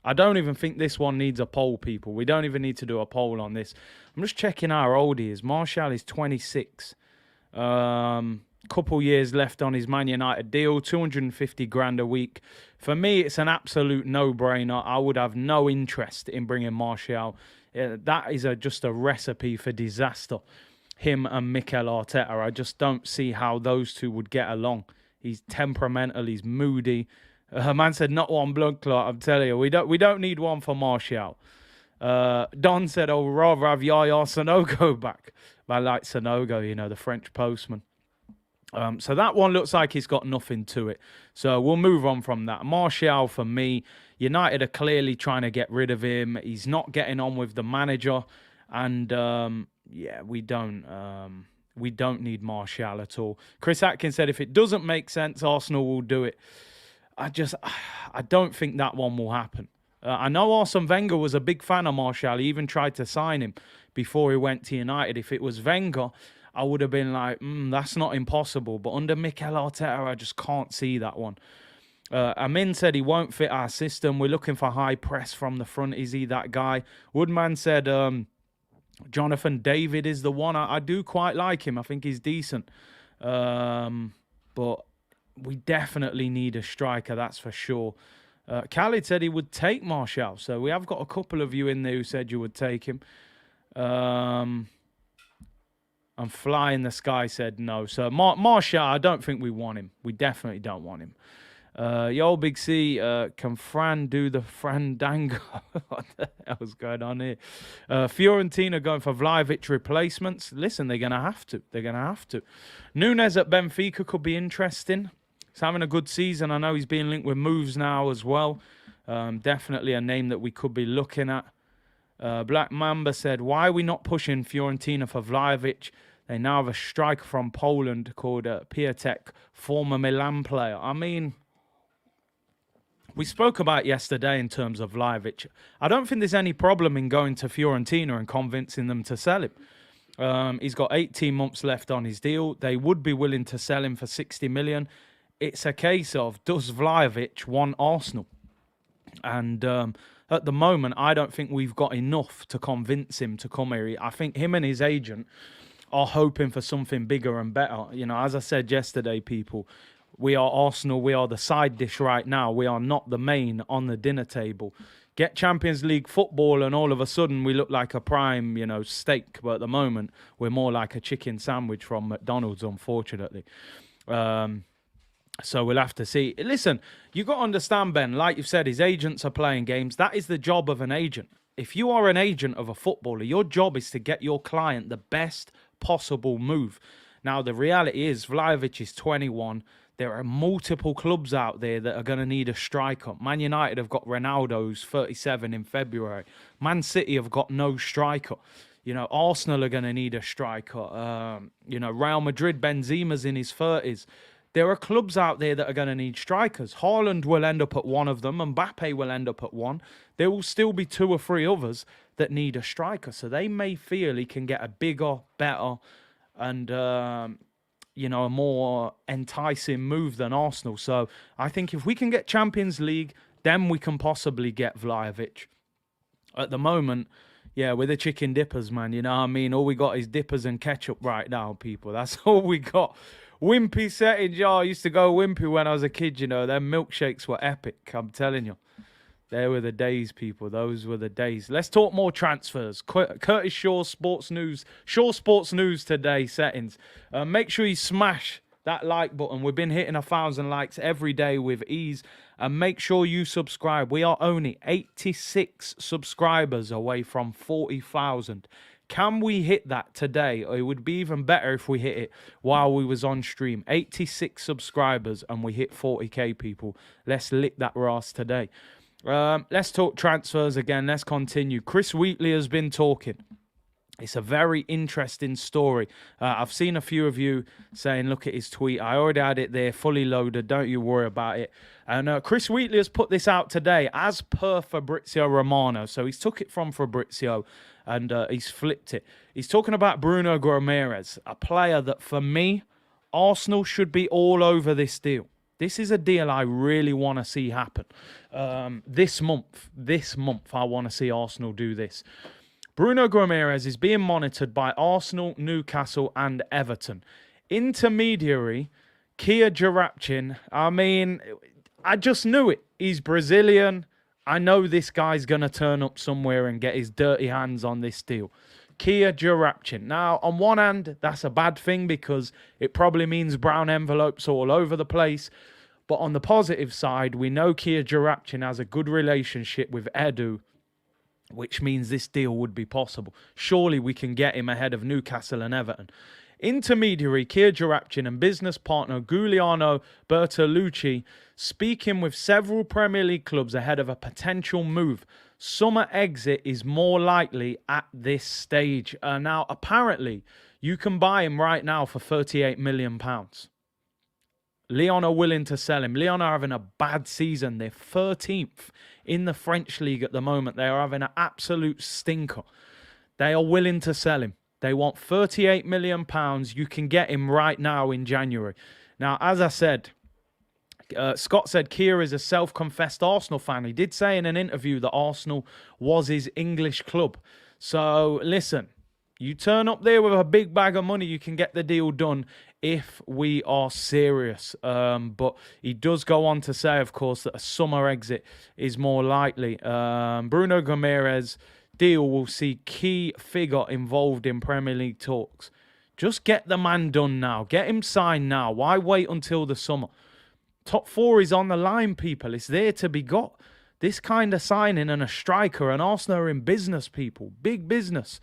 I don't even think this one needs a poll, people. We don't even need to do a poll on this. I'm just checking how old he is. Martial is 26. Couple years left on his Man United deal, 250 grand a week. For me, it's an absolute no-brainer. I would have no interest in bringing Martial. That is just a recipe for disaster. Him and Mikhail Arteta. I just don't see how those two would get along. He's temperamental. He's moody. Man said, not one blood clot. I'm telling you, we don't need one for Martial. Don said, I would rather have Yaya Sanogo back. I like Sanogo, you know, the French postman. So that one looks like he's got nothing to it. So we'll move on from that. Martial, for me, United are clearly trying to get rid of him. He's not getting on with the manager. And, yeah, we don't need Martial at all. Chris Atkins said, if it doesn't make sense, Arsenal will do it. I don't think that one will happen. I know Arsene Wenger was a big fan of Martial. He even tried to sign him before he went to United. If it was Wenger, I would have been like, that's not impossible. But under Mikhail Arteta, I just can't see that one. Amin said he won't fit our system. We're looking for high press from the front. Is he that guy? Woodman said Jonathan David is the one. I do quite like him. I think he's decent. But we definitely need a striker, that's for sure. Khalid said he would take Martial. So we have got a couple of you in there who said you would take him. And Fly in the Sky said no. So Martial, I don't think we want him. We definitely don't want him. Yo, Big C, can Fran do the Frandango? What the hell's going on here? Fiorentina going for Vlahovic replacements. Listen, they're going to have to. They're going to have to. Nunez at Benfica could be interesting. He's having a good season. I know he's being linked with moves now as well. Definitely a name that we could be looking at. Black Mamba said, why are we not pushing Fiorentina for Vlahovic? They now have a striker from Poland called Piatek, former Milan player. I mean, we spoke about yesterday in terms of Vlahovic. I don't think there's any problem in going to Fiorentina and convincing them to sell him. He's got 18 months left on his deal. They would be willing to sell him for 60 million. It's a case of, does Vlahovic want Arsenal? And at the moment, I don't think we've got enough to convince him to come here. I think him and his agent are hoping for something bigger and better. You know, as I said yesterday, people, we are Arsenal. We are the side dish right now. We are not the main on the dinner table. Get Champions League football and all of a sudden we look like a prime, steak. But at the moment, we're more like a chicken sandwich from McDonald's, unfortunately. So we'll have to see. Listen, you got to understand, Ben, like you've said, his agents are playing games. That is the job of an agent. If you are an agent of a footballer, your job is to get your client the best possible move. Now, the reality is, Vlahovic is 21. There are multiple clubs out there that are going to need a striker. Man United have got Ronaldo, who's 37 in February. Man City have got no striker. Arsenal are going to need a striker. Real Madrid, Benzema's in his 30s. There are clubs out there that are going to need strikers. Haaland will end up at one of them. Mbappe will end up at one. There will still be two or three others that need a striker. So they may feel he can get a bigger, better, and, a more enticing move than Arsenal. So I think if we can get Champions League, then we can possibly get Vlahovic. At the moment, yeah, we're the chicken dippers, man. You know what I mean? All we got is dippers and ketchup right now, people. That's all we got. Wimpy settings, I used to go wimpy when I was a kid, Them milkshakes were epic, I'm telling you. They were the days, people. Those were the days. Let's talk more transfers. Curtis Shaw Sports News. Shaw Sports News today settings. Make sure you smash that like button. We've been hitting 1,000 likes every day with ease. And make sure you subscribe. We are only 86 subscribers away from 40,000. Can we hit that today? It would be even better if we hit it while we was on stream. 86 subscribers and we hit 40k, people. Let's lick that ass today. Let's talk transfers again. Let's continue. Chris Wheatley has been talking. It's a very interesting story. I've seen a few of you saying, look at his tweet. I already had it there, fully loaded. Don't you worry about it. And Chris Wheatley has put this out today as per Fabrizio Romano. So he's took it from Fabrizio and he's flipped it. He's talking about Bruno Guimaraes, a player that for me, Arsenal should be all over this deal. This is a deal I really want to see happen. This month, I want to see Arsenal do this. Bruno Guimaraes is being monitored by Arsenal, Newcastle and Everton. Intermediary, Kia Jarapchin. I mean, I just knew it. He's Brazilian. I know this guy's going to turn up somewhere and get his dirty hands on this deal. Kia Jarapchin. Now, on one hand, that's a bad thing because it probably means brown envelopes all over the place. But on the positive side, we know Kia Jarapchin has a good relationship with Edu, which means this deal would be possible. Surely we can get him ahead of Newcastle and Everton. Intermediary Kia Jarapchin and business partner Giuliano Bertolucci speaking with several Premier League clubs ahead of a potential move. Summer exit is more likely at this stage. Now, apparently, you can buy him right now for £38 million. Lyon are willing to sell him. Lyon are having a bad season. They're 13th in the French league at the moment. They are having an absolute stinker. They are willing to sell him. They want £38 million. You can get him right now in January. Now, as I said, Scott said Keir is a self-confessed Arsenal fan. He did say in an interview that Arsenal was his English club. So, listen, you turn up there with a big bag of money, you can get the deal done if we are serious. But he does go on to say, of course, that a summer exit is more likely. Bruno Guimaraes deal will see key figure involved in Premier League talks. Just get the man done now. Get him signed now. Why wait until the summer? Top 4 is on the line, people. It's there to be got. This kind of signing and a striker, and Arsenal are in business, people. Big business.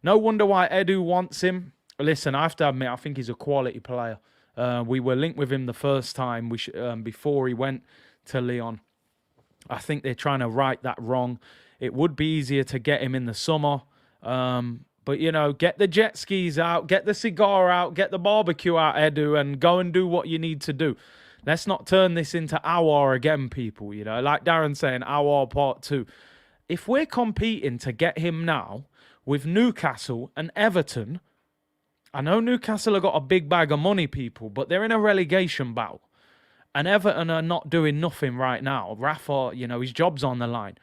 No wonder why Edu wants him. Listen, I have to admit, I think he's a quality player. We were linked with him the first time before he went to Lyon. I think they're trying to right that wrong. It would be easier to get him in the summer. But, you know, get the jet skis out, get the cigar out, get the barbecue out, Edu, and go and do what you need to do. Let's not turn this into Aouar again, people. You know, like Darren saying, Aouar part 2. If we're competing to get him now with Newcastle and Everton, I know Newcastle have got a big bag of money, people, but they're in a relegation battle. And Everton are not doing nothing right now. Rafa, you know, his job's on the line.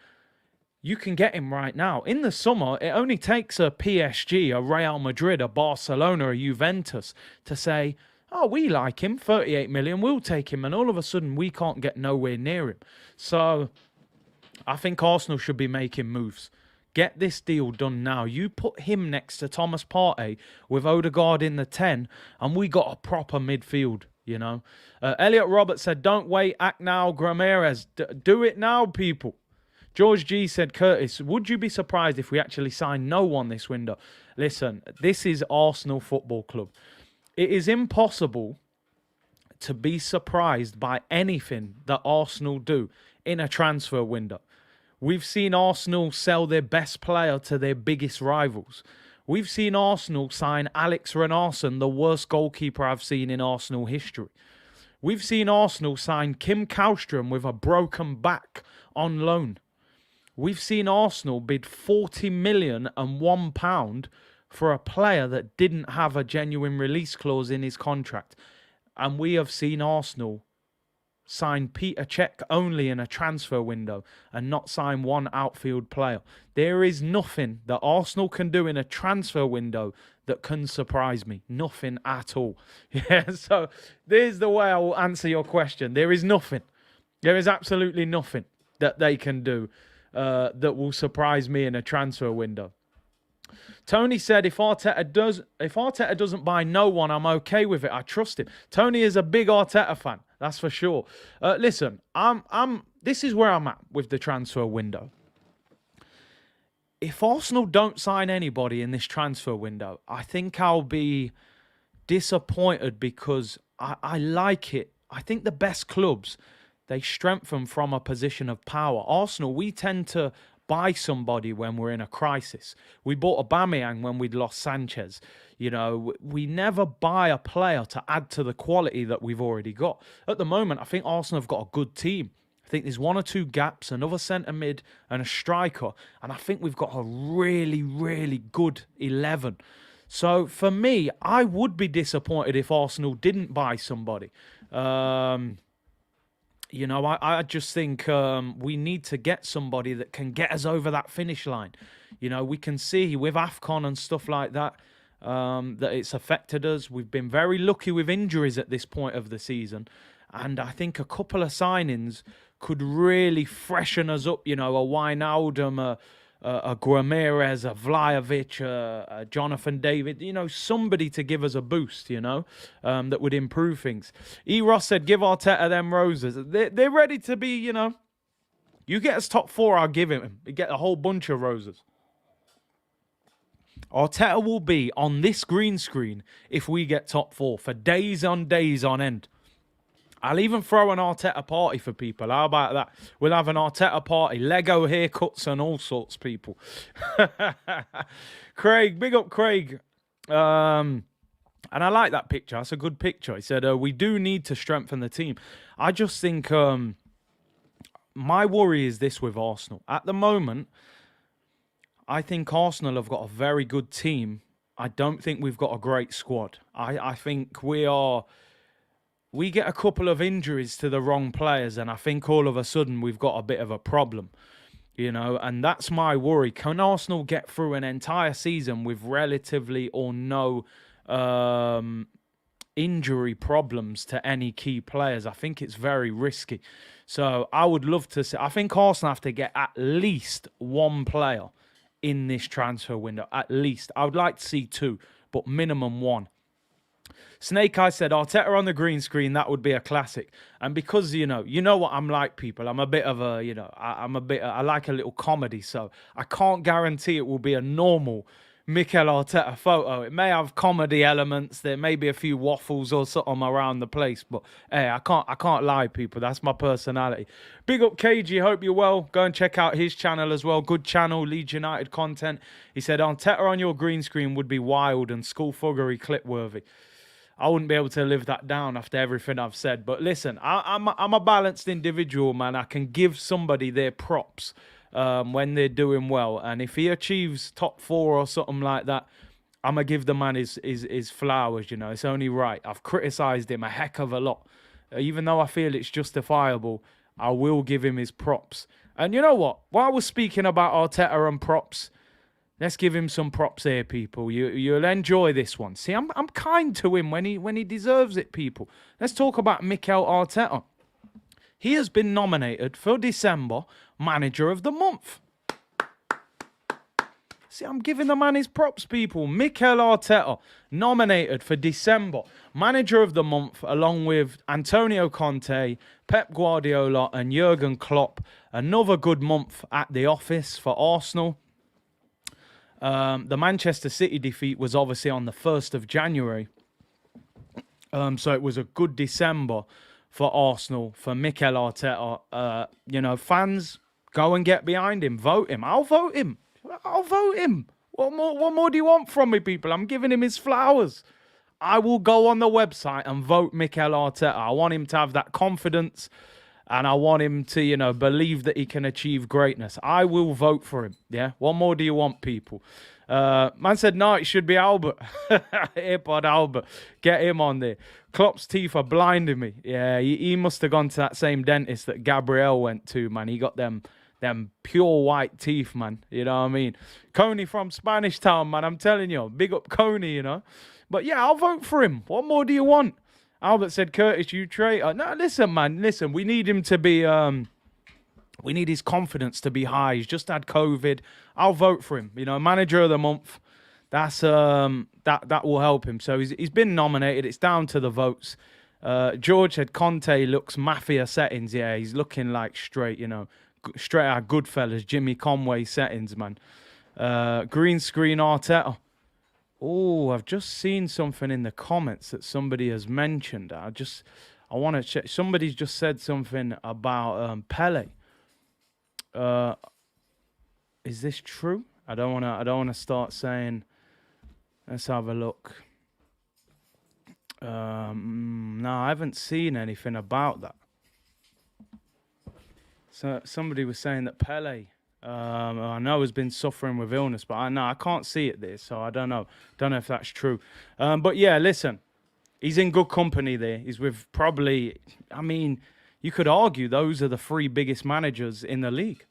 You can get him right now. In the summer, it only takes a PSG, a Real Madrid, a Barcelona, a Juventus to say, oh, we like him, 38 million, we'll take him. And all of a sudden, we can't get nowhere near him. So I think Arsenal should be making moves. Get this deal done now. You put him next to Thomas Partey with Odegaard in the 10, and we got a proper midfield, you know. Elliot Roberts said, don't wait, act now, Guimaraes. Do it now, people. George G said, Curtis, would you be surprised if we actually sign no one this window? Listen, this is Arsenal Football Club. It is impossible to be surprised by anything that Arsenal do in a transfer window. We've seen Arsenal sell their best player to their biggest rivals. We've seen Arsenal sign Alex Renarson, the worst goalkeeper I've seen in Arsenal history. We've seen Arsenal sign Kim Kallstrom with a broken back on loan. We've seen Arsenal bid £40 million and £1 for a player that didn't have a genuine release clause in his contract. And we have seen Arsenal sign Peter Cech only in a transfer window and not sign one outfield player. There is nothing that Arsenal can do in a transfer window that can surprise me. Nothing at all. Yeah, so there's the way I will answer your question. There is nothing. There is absolutely nothing that they can do that will surprise me in a transfer window. Tony said, if Arteta doesn't buy no one, I'm okay with it. I trust him. Tony is a big Arteta fan, that's for sure. Listen, this is where I'm at with the transfer window. If Arsenal don't sign anybody in this transfer window, I think I'll be disappointed because I like it. I think the best clubs, they strengthen from a position of power. Arsenal, we tend to buy somebody when we're in a crisis. We bought Aubameyang when we'd lost Sanchez. You know, we never buy a player to add to the quality that we've already got. At the moment, I think Arsenal have got a good team. I think there's one or two gaps, another centre mid and a striker. And I think we've got a really, really good 11. So for me, I would be disappointed if Arsenal didn't buy somebody. You know, I just think we need to get somebody that can get us over that finish line. You know, we can see with AFCON and stuff like that, that it's affected us. We've been very lucky with injuries at this point of the season. And I think a couple of signings could really freshen us up. You know, a Wijnaldum, a Guimaraes, a Vlahovic, a Jonathan David, you know, somebody to give us a boost, you know, that would improve things. E. Ross said, give Arteta them roses. They're ready to be, you know, you get us top 4, I'll give him. You get a whole bunch of roses. Arteta will be on this green screen if we get top 4 for days on end. I'll even throw an Arteta party for people. How about that? We'll have an Arteta party. Lego haircuts and all sorts, people. Craig, big up Craig. And I like that picture. That's a good picture. He said, we do need to strengthen the team. I just think my worry is this with Arsenal. At the moment, I think Arsenal have got a very good team. I don't think we've got a great squad. I think we get a couple of injuries to the wrong players, and I think all of a sudden we've got a bit of a problem, and that's my worry. Can Arsenal get through an entire season with relatively or no injury problems to any key players? I think it's very risky. So I would love to see. I think Arsenal have to get at least one player in this transfer window. At least. I would like to see two, but minimum one. Snake Eye said, Arteta on the green screen, that would be a classic. And because, you know what I'm like, people. I'm a bit of a, I like a little comedy. So I can't guarantee it will be a normal Mikhail Arteta photo. It may have comedy elements. There may be a few waffles or something around the place. But hey, I can't lie, people. That's my personality. Big up KG. Hope you're well. Go and check out his channel as well. Good channel, Leeds United content. He said, Arteta on your green screen would be wild and schoolfuggery clip worthy. I wouldn't be able to live that down after everything I've said. But listen, I'm a balanced individual, man. I can give somebody their props when they're doing well. And if he achieves top 4 or something like that, I'm going to give the man his flowers, It's only right. I've criticised him a heck of a lot. Even though I feel it's justifiable, I will give him his props. And you know what? While we're speaking about Arteta and props, let's give him some props here, people. You'll enjoy this one. See, I'm kind to him when he deserves it, people. Let's talk about Mikhail Arteta. He has been nominated for December Manager of the Month. See, I'm giving the man his props, people. Mikhail Arteta nominated for December Manager of the Month, along with Antonio Conte, Pep Guardiola, and Jurgen Klopp. Another good month at the office for Arsenal. The Manchester City defeat was obviously on the 1st of January. So it was a good December for Arsenal, for Mikhail Arteta. Fans, go and get behind him. Vote him. I'll vote him. What more do you want from me, people? I'm giving him his flowers. I will go on the website and vote Mikhail Arteta. I want him to have that confidence. And I want him to, believe that he can achieve greatness. I will vote for him. Yeah. What more do you want, people? Man said, no, it should be Auba. AirPod Auba. Get him on there. Klopp's teeth are blinding me. Yeah, he must have gone to that same dentist that Gabriel went to, man. He got them pure white teeth, man. You know what I mean? Coney from Spanish Town, man. I'm telling you. Big up Coney, But yeah, I'll vote for him. What more do you want? Albert said, Curtis, you traitor. No, listen, man. Listen, we need him to be... we need his confidence to be high. He's just had COVID. I'll vote for him. Manager of the month. That's that will help him. So he's been nominated. It's down to the votes. George said, Conte looks mafia settings. Yeah, he's looking like straight out of Goodfellas, Jimmy Conway settings, man. Green screen Arteta. Oh, I've just seen something in the comments that somebody has mentioned. I want to check. Somebody's just said something about Pele. Is this true? I don't want to start saying. Let's have a look. No, I haven't seen anything about that. So somebody was saying that Pele. I know has been suffering with illness, but I can't see it there, so I don't know. Don't know if that's true. But yeah, listen, he's in good company there. He's with probably, you could argue those are the 3 biggest managers in the league,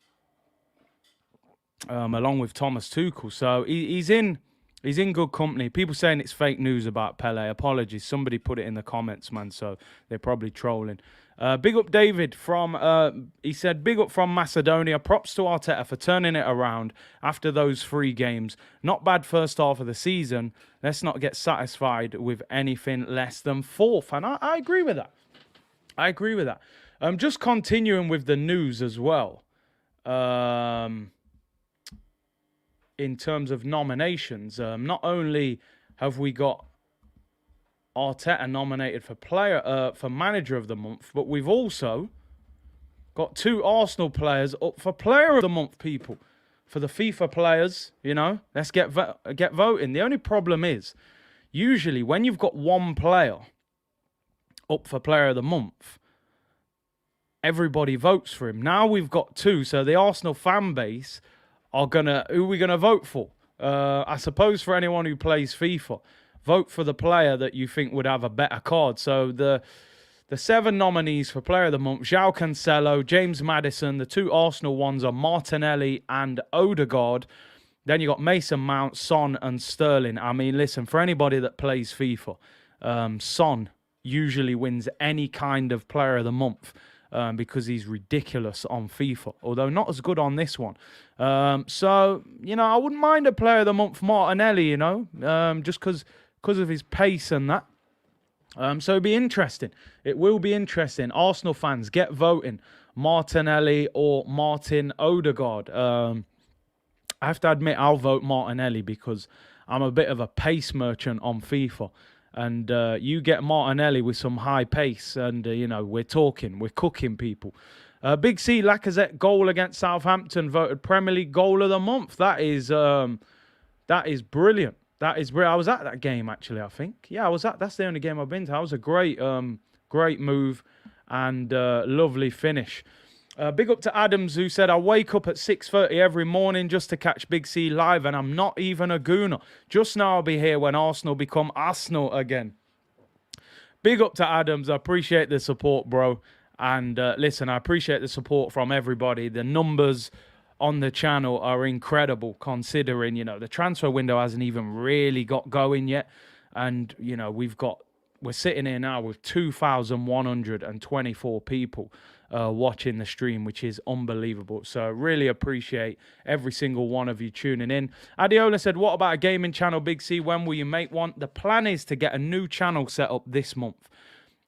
along with Thomas Tuchel. So he's in good company. People saying it's fake news about Pele. Apologies. Somebody put it in the comments, man, so they're probably trolling. Big up David he said, big up from Macedonia. Props to Arteta for turning it around after those 3 games. Not bad first half of the season. Let's not get satisfied with anything less than 4th. And I agree with that. Just continuing with the news as well. In terms of nominations, not only have we got Arteta nominated for Manager of the Month, but we've also got 2 Arsenal players up for Player of the Month, people. For the FIFA players, let's get voting. The only problem is, usually when you've got one player up for Player of the Month, everybody votes for him. Now we've got two, so the Arsenal fan base are who are we gonna vote for? I suppose for anyone who plays FIFA, vote for the player that you think would have a better card. So the 7 nominees for Player of the Month: João Cancelo, James Maddison. The 2 Arsenal ones are Martinelli and Odegaard. Then you got Mason Mount, Son, and Sterling. I mean, listen, for anybody that plays FIFA, Son usually wins any kind of Player of the Month because he's ridiculous on FIFA, although not as good on this one. So, I wouldn't mind a Player of the Month Martinelli, just because of his pace and that. So it'll be interesting. It will be interesting. Arsenal fans, get voting. Martinelli or Martin Odegaard. I have to admit, I'll vote Martinelli because I'm a bit of a pace merchant on FIFA. And you get Martinelli with some high pace and, we're cooking people. Big C, Lacazette goal against Southampton, voted Premier League Goal of the Month. That is brilliant. That is brilliant. I was at that game, actually, I think. Yeah, I was at. That's the only game I've been to. That was a great move and lovely finish. Big up to Adams, who said, I wake up at 6:30 every morning just to catch Big C live, and I'm not even a gooner. Just now I'll be here when Arsenal become Arsenal again. Big up to Adams. I appreciate the support, bro. And listen, I appreciate the support from everybody. The numbers on the channel are incredible, considering, the transfer window hasn't even really got going yet. And, we're sitting here now with 2,124 people watching the stream, which is unbelievable. So I really appreciate every single one of you tuning in. Adiola said, what about a gaming channel, Big C? When will you make one? The plan is to get a new channel set up this month.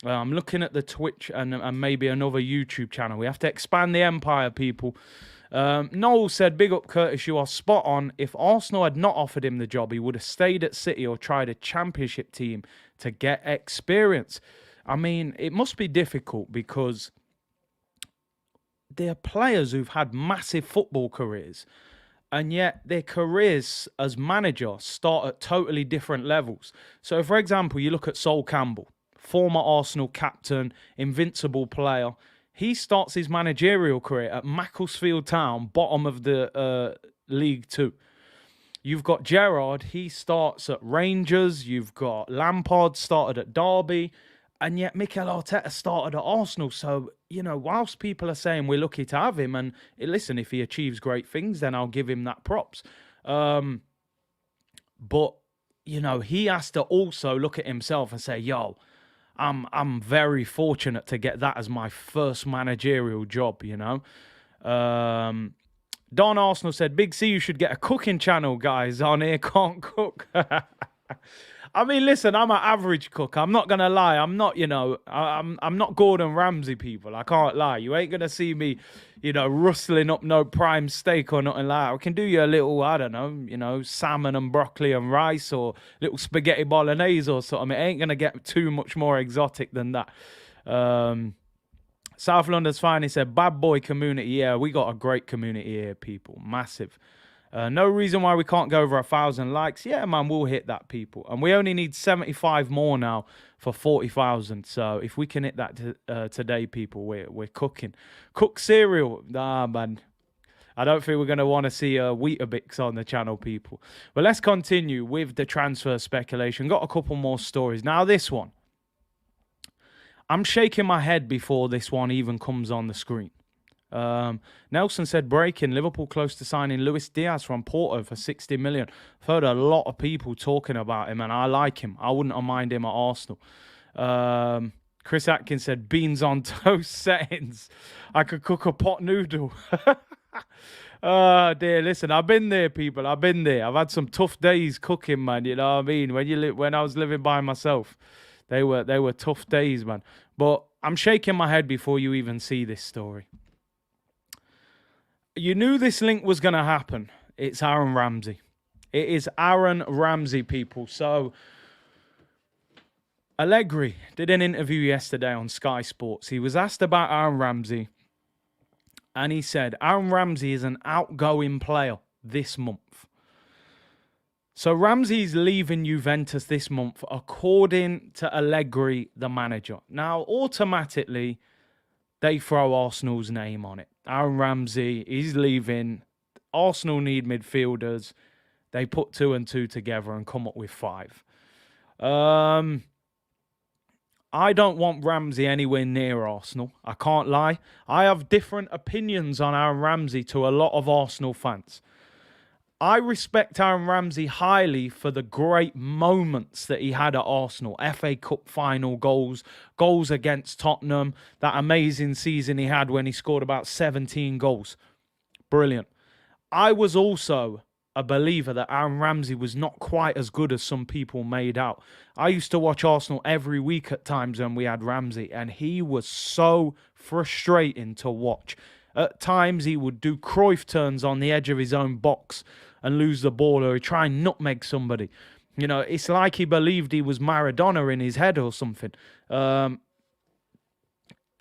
I'm looking at the Twitch and maybe another YouTube channel. We have to expand the empire, people. Noel said, big up Curtis, you are spot on. If Arsenal had not offered him the job, he would have stayed at City or tried a championship team to get experience. I mean, it must be difficult because there are players who've had massive football careers, and yet their careers as manager start at totally different levels. So, for example, you look at Sol Campbell, former Arsenal captain, invincible player. He starts his managerial career at Macclesfield Town, bottom of the League Two. You've got Gerrard, he starts at Rangers. You've got Lampard, started at Derby. And yet Mikhail Arteta started at Arsenal. So, whilst people are saying we're lucky to have him, and listen, if he achieves great things, then I'll give him that props. But, he has to also look at himself and say, yo, I'm very fortunate to get that as my first managerial job, Don Arsenal said, Big C, you should get a cooking channel, guys. On here can't cook. I mean, listen, I'm an average cook. I'm not going to lie. I'm not, I'm not Gordon Ramsay, people. I can't lie. You ain't going to see me, rustling up no prime steak or nothing like that. I can do you a little, I don't know, salmon and broccoli and rice or little spaghetti bolognese or something. It ain't going to get too much more exotic than that. South London's fine. He said, bad boy community. Yeah, we got a great community here, people. Massive. No reason why we can't go over 1,000 likes. Yeah, man, we'll hit that, people. And we only need 75 more now for 40,000. So if we can hit that today, people, we're cooking. Cook cereal. Nah, man. I don't think we're going to want to see Weetabix on the channel, people. But let's continue with the transfer speculation. Got a couple more stories. Now, this one. I'm shaking my head before this one even comes on the screen. Nelson said, breaking, Liverpool close to signing Luis Diaz from Porto for 60 million. I've heard a lot of people talking about him, and I like him. I wouldn't have minded him at Arsenal. Chris Atkins said, beans on toast settings. I could cook a pot noodle. Oh, dear, listen, I've been there, people. I've been there. I've had some tough days cooking, man. You know what I mean? When I was living by myself, they were tough days, man. But I'm shaking my head before you even see this story. You knew this link was going to happen. It's Aaron Ramsey. It is Aaron Ramsey, people. So, Allegri did an interview yesterday on Sky Sports. He was asked about Aaron Ramsey, and he said, Aaron Ramsey is an outgoing player this month. So, Ramsey's leaving Juventus this month, according to Allegri, the manager. Now, automatically, they throw Arsenal's name on it. Aaron Ramsey, he's leaving. Arsenal need midfielders. They put 2 and 2 together and come up with 5. I don't want Ramsey anywhere near Arsenal. I can't lie. I have different opinions on Aaron Ramsey to a lot of Arsenal fans. I respect Aaron Ramsey highly for the great moments that he had at Arsenal. FA Cup final goals, goals against Tottenham, that amazing season he had when he scored about 17 goals. Brilliant. I was also a believer that Aaron Ramsey was not quite as good as some people made out. I used to watch Arsenal every week at times when we had Ramsey, and he was so frustrating to watch. At times, he would do Cruyff turns on the edge of his own box and lose the ball, or he'd try and nutmeg somebody. You know, it's like he believed he was Maradona in his head or something. I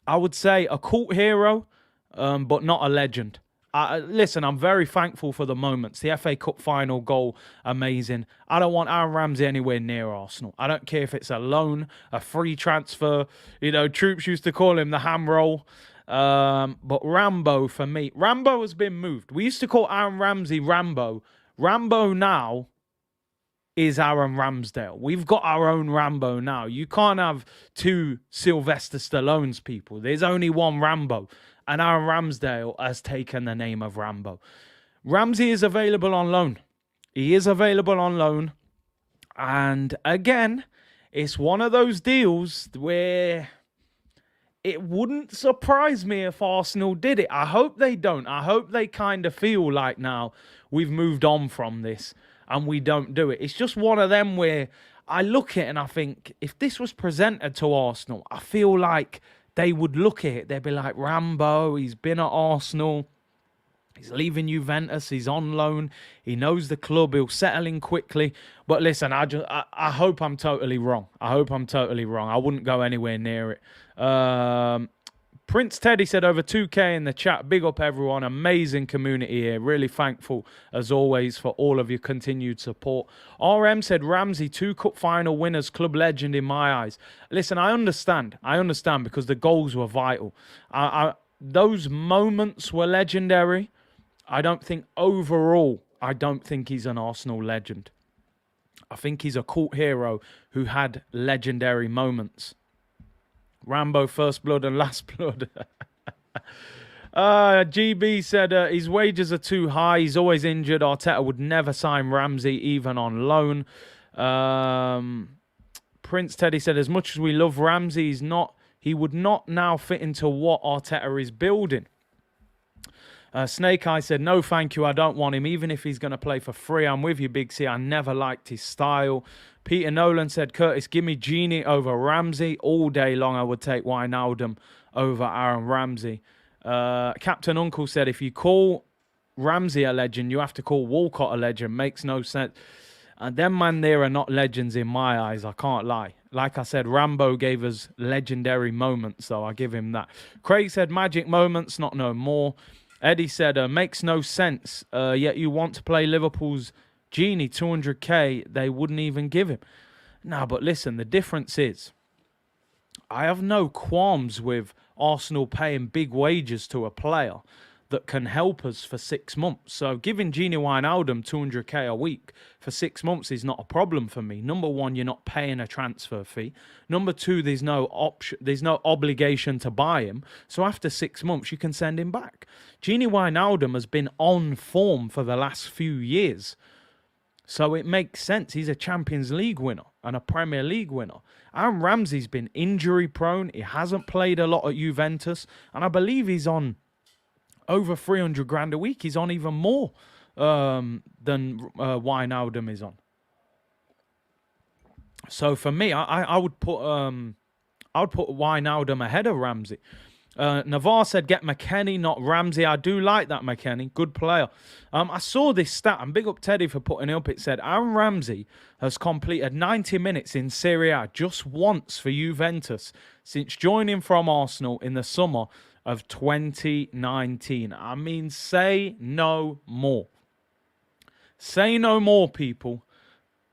would say a cult hero, but not a legend. Listen, I'm very thankful for the moments. The FA Cup final goal, amazing. I don't want Aaron Ramsey anywhere near Arsenal. I don't care if it's a loan, a free transfer. You know, Troops used to call him the ham roll. But Rambo, for me, Rambo has been moved. We used to call Aaron Ramsey Rambo. Rambo now is Aaron Ramsdale. We've got our own Rambo now. You can't have 2 Sylvester Stallones, people. There's only one Rambo. And Aaron Ramsdale has taken the name of Rambo. Ramsey is available on loan. He is available on loan. And again, it's one of those deals where it wouldn't surprise me if Arsenal did it. I hope they don't. I hope they kind of feel like now we've moved on from this and we don't do it. It's just one of them where I look at it and I think, if this was presented to Arsenal, I feel like they would look at it. They'd be like, Rambo, he's been at Arsenal. He's leaving Juventus. He's on loan. He knows the club. He'll settle in quickly. But listen, I hope I'm totally wrong. I hope I'm totally wrong. I wouldn't go anywhere near it. Prince Teddy said over 2K in the chat. Big up everyone. Amazing community here. Really thankful as always for all of your continued support. RM said Ramsey, 2 cup final winners, club legend in my eyes. Listen, I understand. Because the goals were vital. Those moments were legendary. I don't think overall, he's an Arsenal legend. I think he's a cult hero who had legendary moments. Rambo, first blood and last blood. GB said his wages are too high. He's always injured. Arteta would never sign Ramsey, even on loan. Prince Teddy said, as much as we love Ramsey, he would not now fit into what Arteta is building. Snake Eye said, no, thank you. I don't want him, even if he's going to play for free. I'm with you, Big C. I never liked his style. Peter Nolan said, Curtis, give me Genie over Ramsey. All day long, I would take Wijnaldum over Aaron Ramsey. Captain Uncle said, if you call Ramsey a legend, you have to call Walcott a legend. Makes no sense. And them man there are not legends in my eyes. I can't lie. Like I said, Rambo gave us legendary moments, so I give him that. Craig said, magic moments, not no more. Eddie said, makes no sense, yet you want to play Liverpool's Genie, 200k, they wouldn't even give him. No, but listen, the difference is, I have no qualms with Arsenal paying big wages to a player that can help us for 6 months. So giving Genie Wijnaldum 200k a week for 6 months is not a problem for me. Number one, you're not paying a transfer fee. Number two, there's no obligation to buy him. So after 6 months, you can send him back. Genie Wijnaldum has been on form for the last few years. So it makes sense. He's a Champions League winner and a Premier League winner. Aaron Ramsey's been injury prone. He hasn't played a lot at Juventus. And I believe he's on over 300 grand a week. He's on even more than Wijnaldum is on. So for me, I would put Wijnaldum ahead of Ramsey. Navarre said, get McKennie, not Ramsey. I do like that McKennie. Good player. I saw this stat, and big up Teddy for putting it up. It said, Aaron Ramsey has completed 90 minutes in Serie A just once for Juventus since joining from Arsenal in the summer of 2019. I mean, say no more. Say no more, people.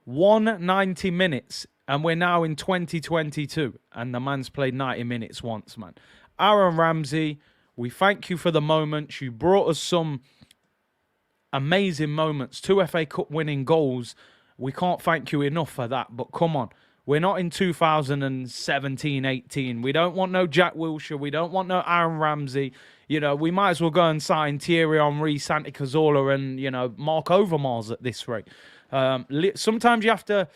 190 minutes, and we're now in 2022, and the man's played 90 minutes once, man. Aaron Ramsey, we thank you for the moments. You brought us some amazing moments, 2 FA Cup winning goals. We can't thank you enough for that, but come on. We're not in 2017-18. We don't want no Jack Wilshere. We don't want no Aaron Ramsey. You know, we might as well go and sign Thierry Henry, Santi Cazorla, and, you know, Mark Overmars at this rate. Sometimes you have to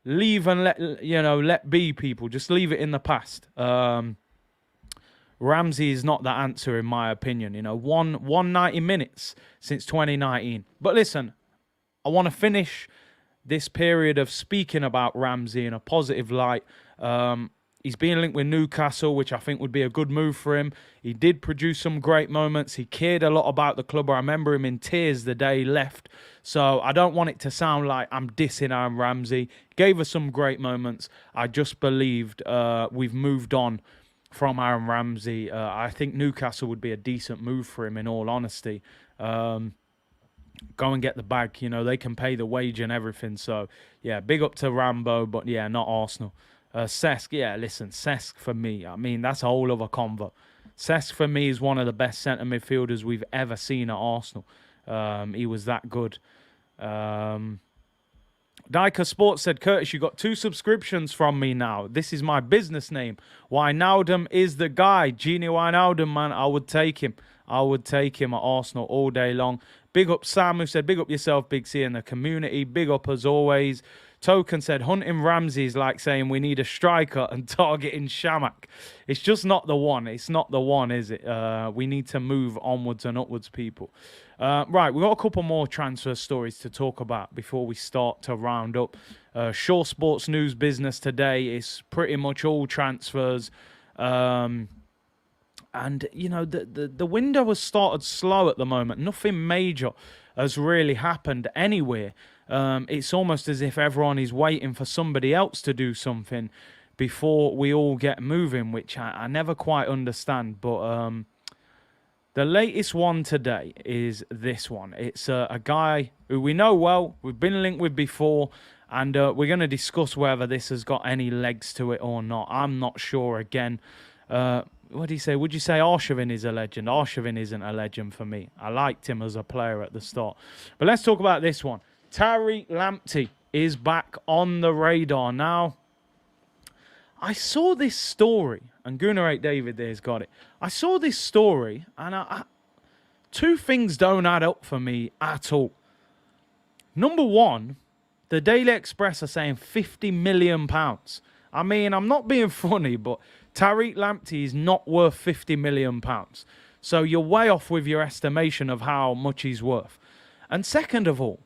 leave and let be, people. Just leave it in the past. Ramsey is not the answer, in my opinion. You know, 190 minutes since 2019. But listen, I want to finish this period of speaking about Ramsey in a positive light. He's being linked with Newcastle, which I think would be a good move for him. He did produce some great moments. He cared a lot about the club. I remember him in tears the day he left. So I don't want it to sound like I'm dissing Aaron Ramsey. Gave us some great moments. I just believed we've moved on from Aaron Ramsey. I think Newcastle would be a decent move for him, in all honesty. Go and get the bag. You know, they can pay the wage and everything. So, yeah, big up to Rambo, but, yeah, not Arsenal. Cesc, yeah, listen, Cesc for me, I mean, that's a whole other convo. Cesc for me is one of the best centre midfielders we've ever seen at Arsenal. He was that good. Diker Sports said, Curtis, you got 2 subscriptions from me now. This is my business name. Wijnaldum is the guy. Gini Wijnaldum, man, I would take him. I would take him at Arsenal all day long. Big up Sam, who said, big up yourself, Big C, and the community. Big up as always. Token said, hunting Ramsey is like saying we need a striker and targeting Shamak. It's just not the one. It's not the one, is it? We need to move onwards and upwards, people. Right, we've got a couple more transfer stories to talk about before we start to round up. Shaw Sports News business today is pretty much all transfers. And, you know, the window has started slow at the moment. Nothing major has really happened anywhere. It's almost as if everyone is waiting for somebody else to do something before we all get moving, which I never quite understand. But the latest one today is this one. It's a guy who we know well, we've been linked with before, and we're going to discuss whether this has got any legs to it or not. I'm not sure again. What do you say? Would you say Arshavin is a legend? Arshavin isn't a legend for me. I liked him as a player at the start. But let's talk about this one. Tariq Lamptey is back on the radar. Now, I saw this story, and Gunnar David there's got it. I saw this story, and 2 things don't add up for me at all. Number one, the Daily Express are saying £50 million. I mean, I'm not being funny, but Tariq Lamptey is not worth £50 million. So you're way off with your estimation of how much he's worth. And second of all,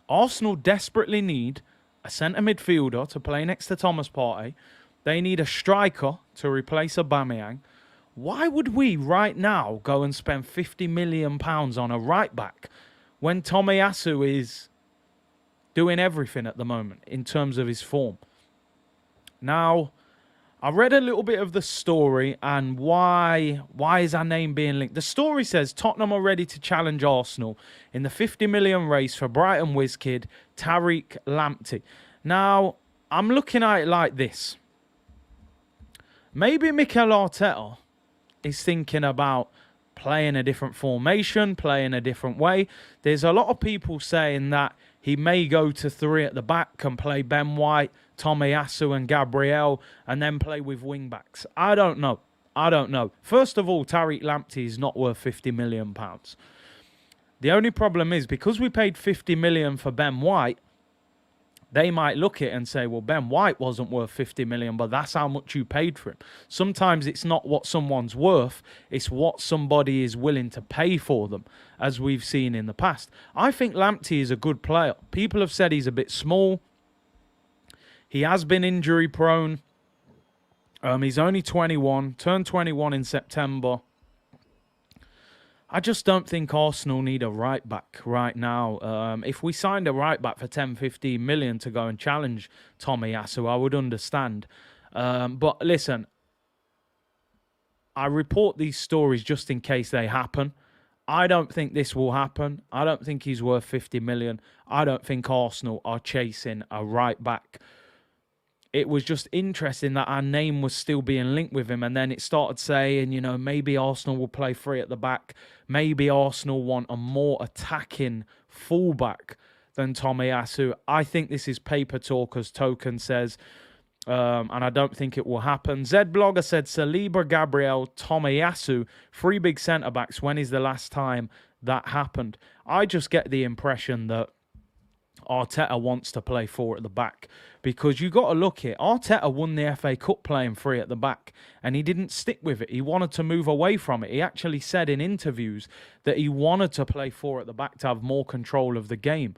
Arsenal desperately need a centre midfielder to play next to Thomas Partey. They need a striker to replace Aubameyang. Why would we right now go and spend £50 million on a right back when Tomiyasu is doing everything at the moment in terms of his form? Now, I read a little bit of the story and why is our name being linked. The story says Tottenham are ready to challenge Arsenal in the 50 million race for Brighton whiz kid Tariq Lamptey. Now, I'm looking at it like this. Maybe Mikhail Arteta is thinking about playing a different formation, playing a different way. There's a lot of people saying that he may go to 3 at the back and play Ben White, Tomiyasu and Gabriel, and then play with wing-backs. I don't know. First of all, Tariq Lamptey is not worth £50 million. The only problem is, because we paid £50 million for Ben White, they might look at it and say, well, Ben White wasn't worth £50 million, but that's how much you paid for him. Sometimes it's not what someone's worth, it's what somebody is willing to pay for them, as we've seen in the past. I think Lamptey is a good player. People have said he's a bit small. He has been injury prone. He's only 21, turned 21 in September. I just don't think Arsenal need a right back right now. If we signed a right back for 10, 15 million to go and challenge Tomiyasu, I would understand. But listen, I report these stories just in case they happen. I don't think this will happen. I don't think he's worth 50 million. I don't think Arsenal are chasing a right back. it was just interesting that our name was still being linked with him. And then it started saying, maybe Arsenal will play free at the back. Maybe Arsenal want a more attacking fullback than Tomiyasu. I think this is paper talk, as Token says. And I don't think it will happen. Zblogger said Saliba, Gabriel, Tomiyasu, 3 big centre-backs. When is the last time that happened? I just get the impression that Arteta wants to play 4 at the back, because you got to look at Arteta won the FA Cup playing 3 at the back, and he didn't stick with it. He wanted to move away from it. He actually said in interviews that he wanted to play 4 at the back to have more control of the game.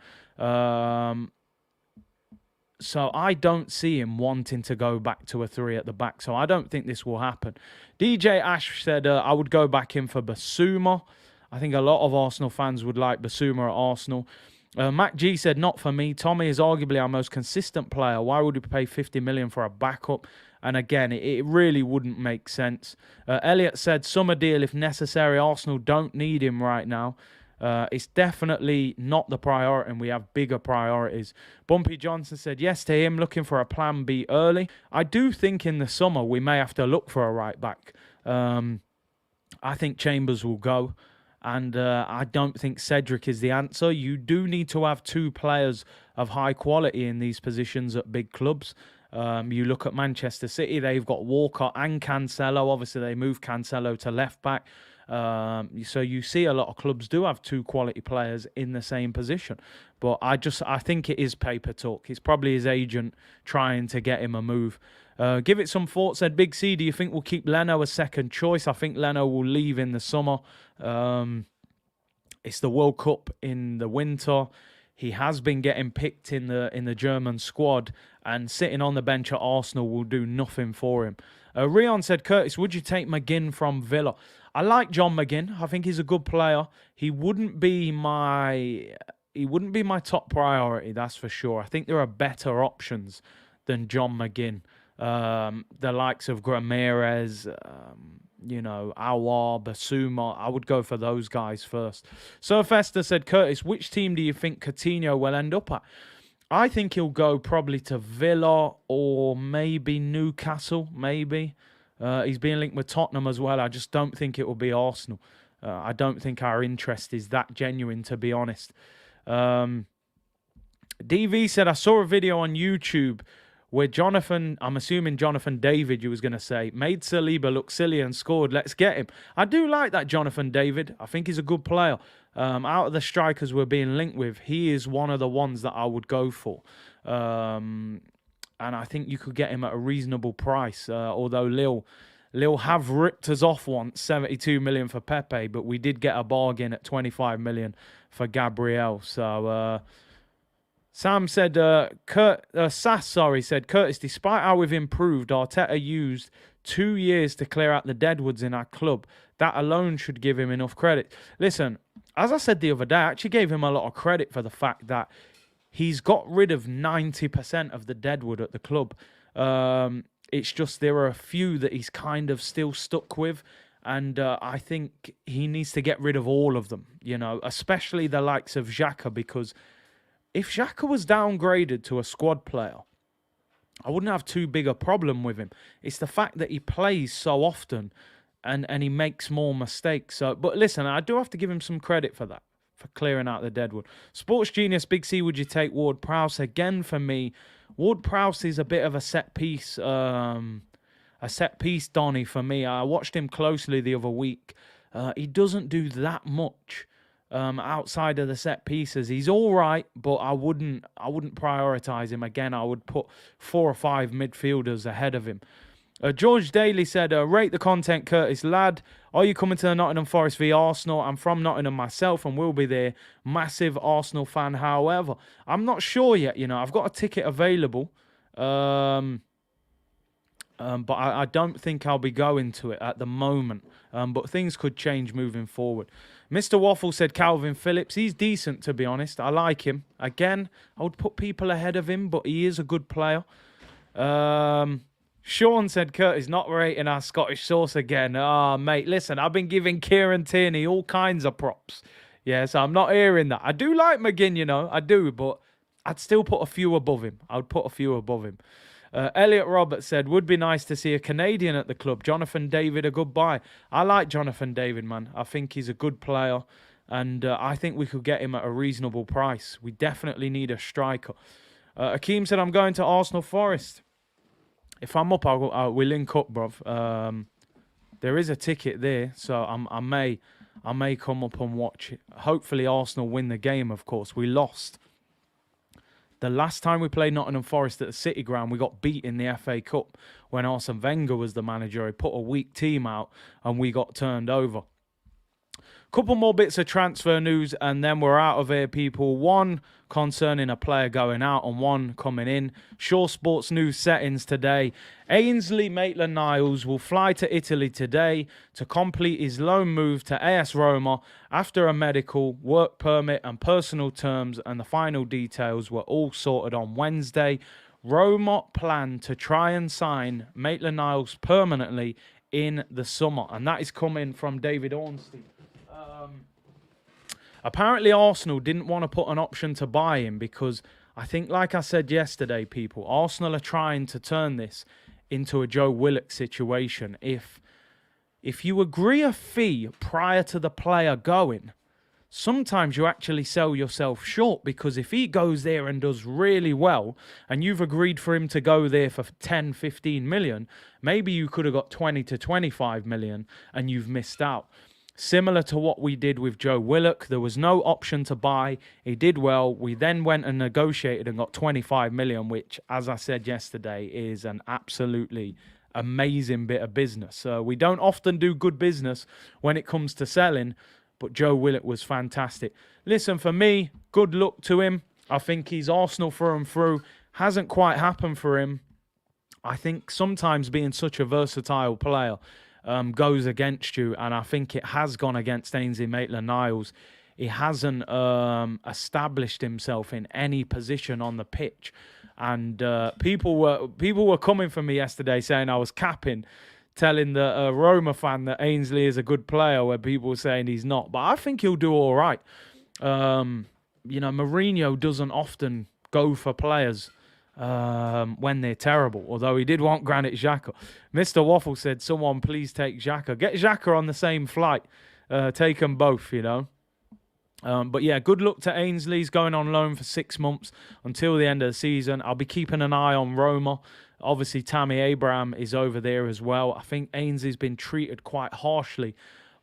So I don't see him wanting to go back to a 3 at the back. So I don't think this will happen. DJ Ash said, I would go back in for Basuma. I think a lot of Arsenal fans would like Basuma at Arsenal. Mac G said, not for me. Tommy is arguably our most consistent player. Why would we pay 50 million for a backup? And again, it really wouldn't make sense. Elliot said, summer deal if necessary. Arsenal don't need him right now. It's definitely not the priority, and we have bigger priorities. Bumpy Johnson said yes to him, looking for a plan B early. I do think in the summer we may have to look for a right back. I think Chambers will go, and I don't think Cedric is the answer. You do need to have 2 players of high quality in these positions at big clubs. You look at Manchester City, they've got Walker and Cancelo. Obviously, they moved Cancelo to left back. So you see a lot of clubs do have 2 quality players in the same position. But I think it is paper talk. It's probably his agent trying to get him a move. Give it some thought, said Big C. Do you think we'll keep Leno a second choice? I think Leno will leave in the summer. It's the World Cup in the winter. He has been getting picked in the German squad, and sitting on the bench at Arsenal will do nothing for him. Rion said, Curtis, would you take McGinn from Villa? I like John McGinn. I think he's a good player. He wouldn't be my top priority, that's for sure. I think there are better options than John McGinn. The likes of Ramirez, Aouar, Basuma. I would go for those guys first. Sir Fester said, Curtis, which team do you think Coutinho will end up at? I think he'll go probably to Villa or maybe Newcastle, maybe. He's being linked with Tottenham as well. I just don't think it will be Arsenal. I don't think our interest is that genuine, to be honest. DV said, I saw a video on YouTube where Jonathan, I'm assuming Jonathan David, you was going to say, made Saliba look silly and scored. Let's get him. I do like that Jonathan David. I think he's a good player. Out of the strikers we're being linked with, he is one of the ones that I would go for. And I think you could get him at a reasonable price. Although Lille have ripped us off once, 72 million for Pepe, but we did get a bargain at 25 million for Gabriel. So Sam said, Sass said, Curtis, despite how we've improved, Arteta used 2 years to clear out the deadwoods in our club. That alone should give him enough credit. Listen, as I said the other day, I actually gave him a lot of credit for the fact that he's got rid of 90% of the deadwood at the club. It's just there are a few that he's kind of still stuck with. And I think he needs to get rid of all of them, especially the likes of Xhaka, because if Xhaka was downgraded to a squad player, I wouldn't have too big a problem with him. It's the fact that he plays so often and he makes more mistakes. But listen, I do have to give him some credit for that, for clearing out the deadwood. Sports Genius, Big C, would you take Ward-Prowse? Again, for me, Ward-Prowse is a bit of a set piece, Donny, for me. I watched him closely the other week. He doesn't do that much outside of the set pieces. He's all right, but I wouldn't prioritise him. Again, I would put 4 or 5 midfielders ahead of him. George Daly said, rate the content, Curtis. Lad, are you coming to the Nottingham Forest v Arsenal? I'm from Nottingham myself and will be there. Massive Arsenal fan, however. I'm not sure yet, I've got a ticket available. But I don't think I'll be going to it at the moment. But things could change moving forward. Mr. Waffle said Calvin Phillips. He's decent, to be honest. I like him. Again, I would put people ahead of him, but he is a good player. Sean said Curtis not rating our Scottish sauce again. Mate, listen, I've been giving Kieran Tierney all kinds of props. Yeah, so I'm not hearing that. I do like McGinn, I do, but I'd still put a few above him. I would put a few above him. Elliot Roberts said, would be nice to see a Canadian at the club. Jonathan David, a good buy. I like Jonathan David, man. I think he's a good player. And I think we could get him at a reasonable price. We definitely need a striker. Akeem said, I'm going to Arsenal Forest. If I'm up, we'll link up, bruv. There is a ticket there, so I may come up and watch it. Hopefully Arsenal win the game, of course. We lost. The last time we played Nottingham Forest at the City Ground, we got beat in the FA Cup when Arsene Wenger was the manager. He put a weak team out and we got turned over. Couple more bits of transfer news and then we're out of here, people. One concerning a player going out and one coming in. Shaw Sports News settings today. Ainsley Maitland-Niles will fly to Italy today to complete his loan move to AS Roma after a medical, work permit and personal terms, and the final details were all sorted on Wednesday. Roma plan to try and sign Maitland-Niles permanently in the summer, and that is coming from David Ornstein. Apparently Arsenal didn't want to put an option to buy him because I think, like I said yesterday, people, Arsenal are trying to turn this into a Joe Willock situation. If you agree a fee prior to the player going, sometimes you actually sell yourself short, because if he goes there and does really well and you've agreed for him to go there for 10, 15 million, maybe you could have got 20 to 25 million and you've missed out. Similar to what we did with Joe Willock, there was no option to buy. He did well. We then went and negotiated and got 25 million, which, as I said yesterday, is an absolutely amazing bit of business. We don't often do good business when it comes to selling, but Joe Willock was fantastic. Listen, for me, good luck to him. I think he's Arsenal through and through. Hasn't quite happened for him. I think sometimes being such a versatile player goes against you, and I think it has gone against Ainsley Maitland-Niles. He hasn't established himself in any position on the pitch, and people were coming for me yesterday saying I was capping, telling the Roma fan that Ainsley is a good player, where people were saying he's not. But I think he'll do all right. Mourinho doesn't often go for players when they're terrible, although he did want Granit Xhaka. Mr. Waffle said, someone please take Xhaka. Get Xhaka on the same flight. Take them both, you know. But yeah, good luck to Ainsley. He's going on loan for 6 months until the end of the season. I'll be keeping an eye on Roma. Obviously, Tammy Abraham is over there as well. I think Ainsley's been treated quite harshly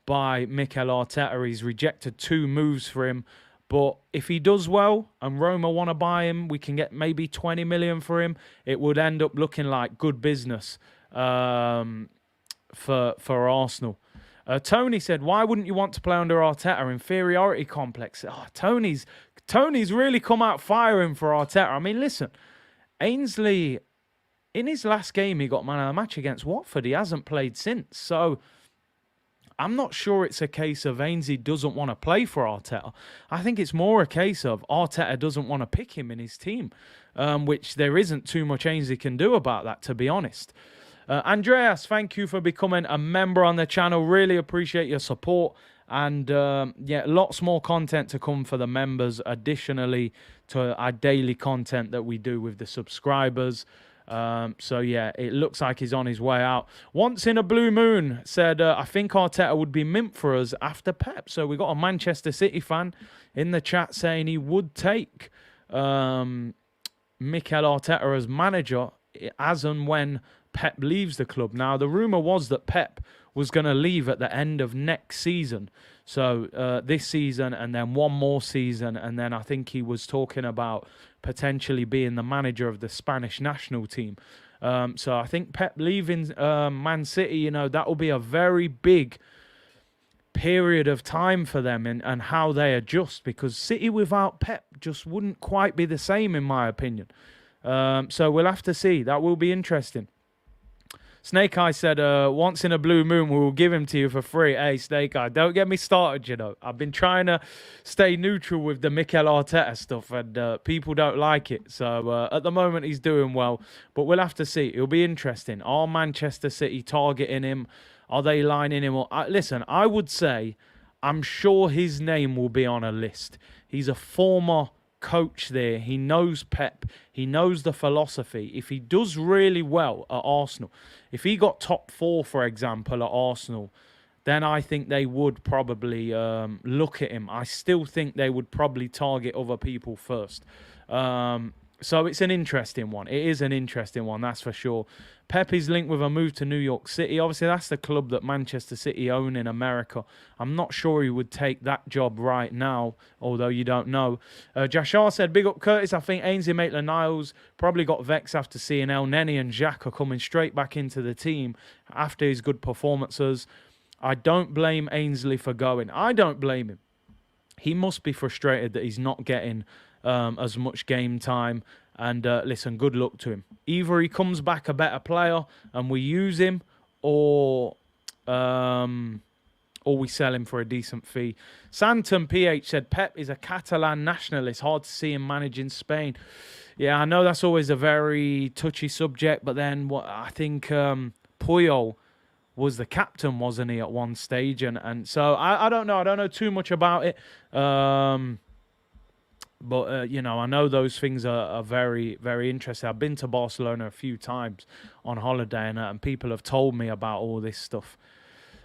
by Mikhail Arteta. He's rejected 2 moves for him. But if he does well and Roma want to buy him, we can get maybe 20 million for him. It would end up looking like good business for Arsenal. Tony said, why wouldn't you want to play under Arteta? Inferiority complex. Oh, Tony's really come out firing for Arteta. I mean, listen, Ainsley, in his last game, he got man of the match against Watford. He hasn't played since. So I'm not sure it's a case of Ainsley doesn't want to play for Arteta. I think it's more a case of Arteta doesn't want to pick him in his team, which there isn't too much Ainsley can do about that, to be honest. Andreas, thank you for becoming a member on the channel. Really appreciate your support. And yeah, lots more content to come for the members, additionally to our daily content that we do with the subscribers. So yeah, it looks like he's on his way out. Once in a blue moon said, I think Arteta would be mint for us after Pep. So we got a Manchester City fan in the chat saying he would take Mikhail Arteta as manager as and when Pep leaves the club. Now, the rumour was that Pep was going to leave at the end of next season. So this season and then one more season. And then I think he was talking about potentially being the manager of the Spanish national team. So I think Pep leaving Man City, you know, that will be a very big period of time for them and how they adjust, because City without Pep just wouldn't quite be the same, in my opinion. So we'll have to see. That will be interesting. Snake Eye said, once in a blue moon, we will give him to you for free. Hey, Snake Eye, don't get me started, you know. I've been trying to stay neutral with the Mikhail Arteta stuff, and people don't like it. So at the moment, he's doing well. But we'll have to see. It'll be interesting. Are Manchester City targeting him? Are they lining him up? Listen, I would say, I'm sure his name will be on a list. He's a former coach there. He knows Pep. He knows the philosophy. If he does really well at Arsenal, if he got top 4, for example, at Arsenal, then I think they would probably look at him. I still think they would probably target other people first. So it's an interesting one. It is an interesting one, that's for sure. Pep is linked with a move to New York City. Obviously, that's the club that Manchester City own in America. I'm not sure he would take that job right now, although you don't know. Jashar said, big up Curtis. I think Ainsley Maitland-Niles probably got vexed after seeing El Neni and Xhaka coming straight back into the team after his good performances. I don't blame Ainsley for going. I don't blame him. He must be frustrated that he's not getting as much game time. And listen, good luck to him. Either he comes back a better player and we use him, or we sell him for a decent fee. Santon PH said, Pep is a Catalan nationalist. Hard to see him managing Spain. Yeah, I know that's always a very touchy subject, but then what I think Puyol was the captain, wasn't he, at one stage? And so I don't know. I don't know too much about it. But, you know, I know those things are very, very interesting. I've been to Barcelona a few times on holiday, and people have told me about all this stuff.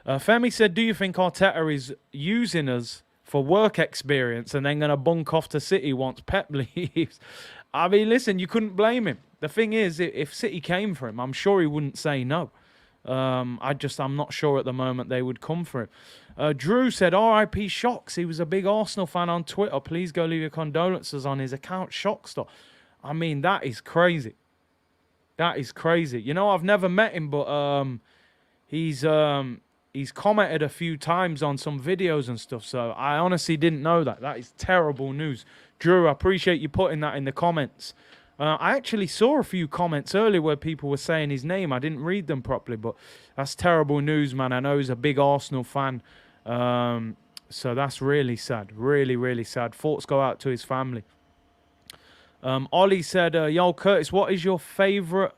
Femi said, do you think Arteta is using us for work experience and then going to bunk off to City once Pep leaves? I mean, listen, you couldn't blame him. The thing is, if City came for him, I'm sure he wouldn't say no. I'm not sure at the moment they would come for him. Drew said, R.I.P. Shocks. He was a big Arsenal fan on Twitter. Please go leave your condolences on his account, Shockstar. I mean, that is crazy. That is crazy. You know, I've never met him, but he's commented a few times on some videos and stuff. So I honestly didn't know that. That is terrible news. Drew, I appreciate you putting that in the comments. I actually saw a few comments earlier where people were saying his name. I didn't read them properly, but that's terrible news, man. I know he's a big Arsenal fan. So that's really sad. Really, really sad. Thoughts go out to his family. Ollie said, yo, Curtis, what is your favourite...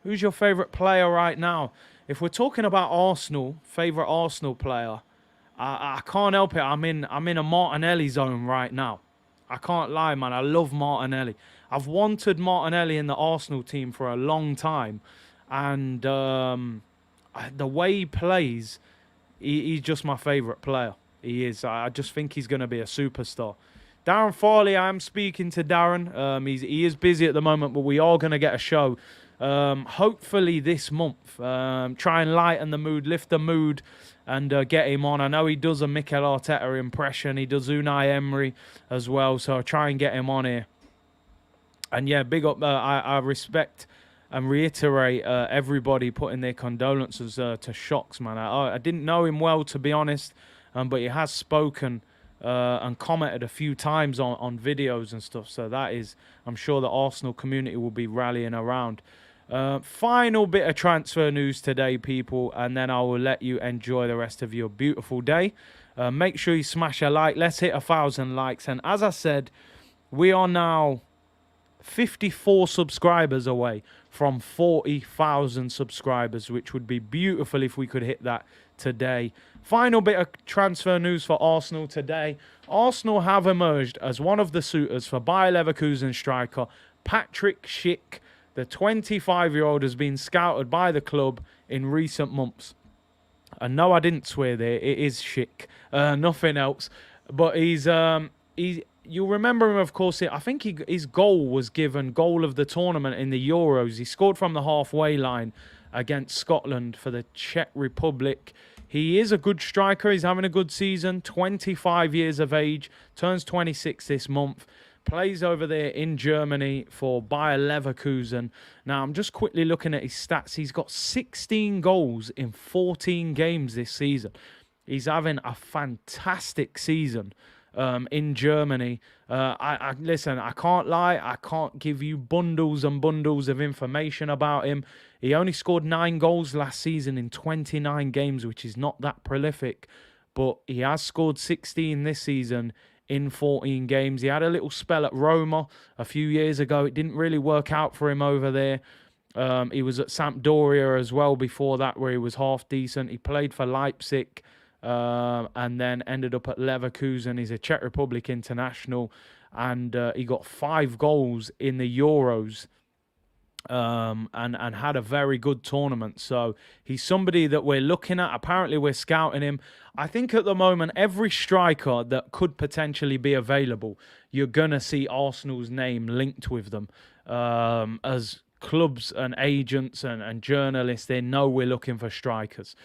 Who's your favourite player right now? If we're talking about Arsenal, favourite Arsenal player, I can't help it. I'm in a Martinelli zone right now. I can't lie, man. I love Martinelli. I've wanted Martinelli in the Arsenal team for a long time. And the way he plays, he's just my favourite player. He is. I just think he's going to be a superstar. Darren Farley, I am speaking to Darren. He is busy at the moment, but we are going to get a show. Hopefully this month. Try and lighten the mood, lift the mood, and get him on. I know he does a Mikhail Arteta impression. He does Unai Emery as well. So I'll try and get him on here. And yeah, big up. I respect and reiterate everybody putting their condolences to Shocks, man. I didn't know him well, to be honest, but he has spoken and commented a few times on videos and stuff. So that is, I'm sure the Arsenal community will be rallying around. Final bit of transfer news today, people, and then I will let you enjoy the rest of your beautiful day. Make sure you smash a like. Let's hit 1,000 likes. And as I said, we are now 54 subscribers away from 40,000 subscribers, which would be beautiful if we could hit that today. Final bit of transfer news for Arsenal today. Arsenal have emerged as one of the suitors for Bayer Leverkusen striker Patrick Schick. The 25-year-old has been scouted by the club in recent months. And no, I didn't swear there. It is Schick. Nothing else. But you'll remember him, of course. I think his goal was given goal of the tournament in the Euros. He scored from the halfway line against Scotland for the Czech Republic. He is a good striker. He's having a good season. 25 years of age. Turns 26 this month. Plays over there in Germany for Bayer Leverkusen. Now, I'm just quickly looking at his stats. He's got 16 goals in 14 games this season. He's having a fantastic season in Germany. Listen, I can't lie. I can't give you bundles and bundles of information about him. He only scored 9 goals last season in 29 games, which is not that prolific. But he has scored 16 this season in 14 games. He had a little spell at Roma a few years ago. It didn't really work out for him over there. He was at Sampdoria as well before that, where he was half decent. He played for Leipzig and then ended up at Leverkusen. He's a Czech Republic international. and he got 5 goals in the Euros. And had a very good tournament. So he's somebody that we're looking at. Apparently, we're scouting him. I think at the moment, every striker that could potentially be available, you're going to see Arsenal's name linked with them. As clubs and agents and journalists, they know we're looking for strikers.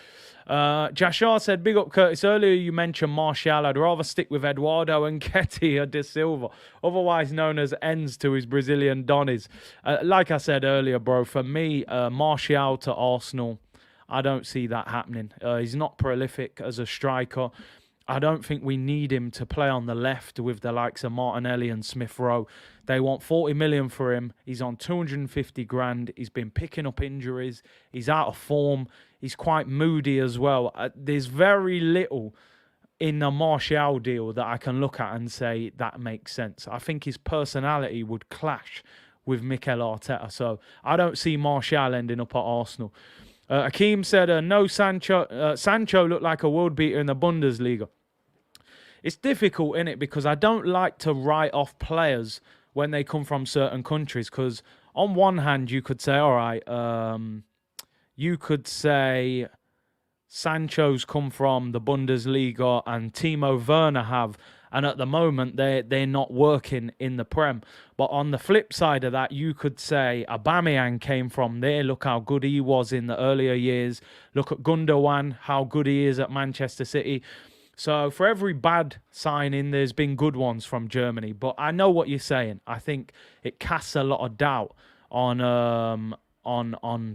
Jashar said, big up Curtis. Earlier you mentioned Martial. I'd rather stick with Eduardo and Ketty or De Silva, otherwise known as ends to his Brazilian Donnies. Like I said earlier, bro, for me, Martial to Arsenal, I don't see that happening. He's not prolific as a striker. I don't think we need him to play on the left with the likes of Martinelli and Smith Rowe. They want 40 million for him. He's on 250 grand. He's been picking up injuries. He's out of form. He's quite moody as well. There's very little in the Martial deal that I can look at and say that makes sense. I think his personality would clash with Mikhail Arteta. So I don't see Martial ending up at Arsenal. Akeem said, no Sancho. Sancho looked like a world beater in the Bundesliga. It's difficult, innit? Because I don't like to write off players when they come from certain countries. Because on one hand, you could say, all right, you could say Sancho's come from the Bundesliga and Timo Werner have. And at the moment, they're not working in the Prem. But on the flip side of that, you could say Aubameyang came from there. Look how good he was in the earlier years. Look at Gundogan, how good he is at Manchester City. So for every bad signing, there's been good ones from Germany. But I know what you're saying. I think it casts a lot of doubt on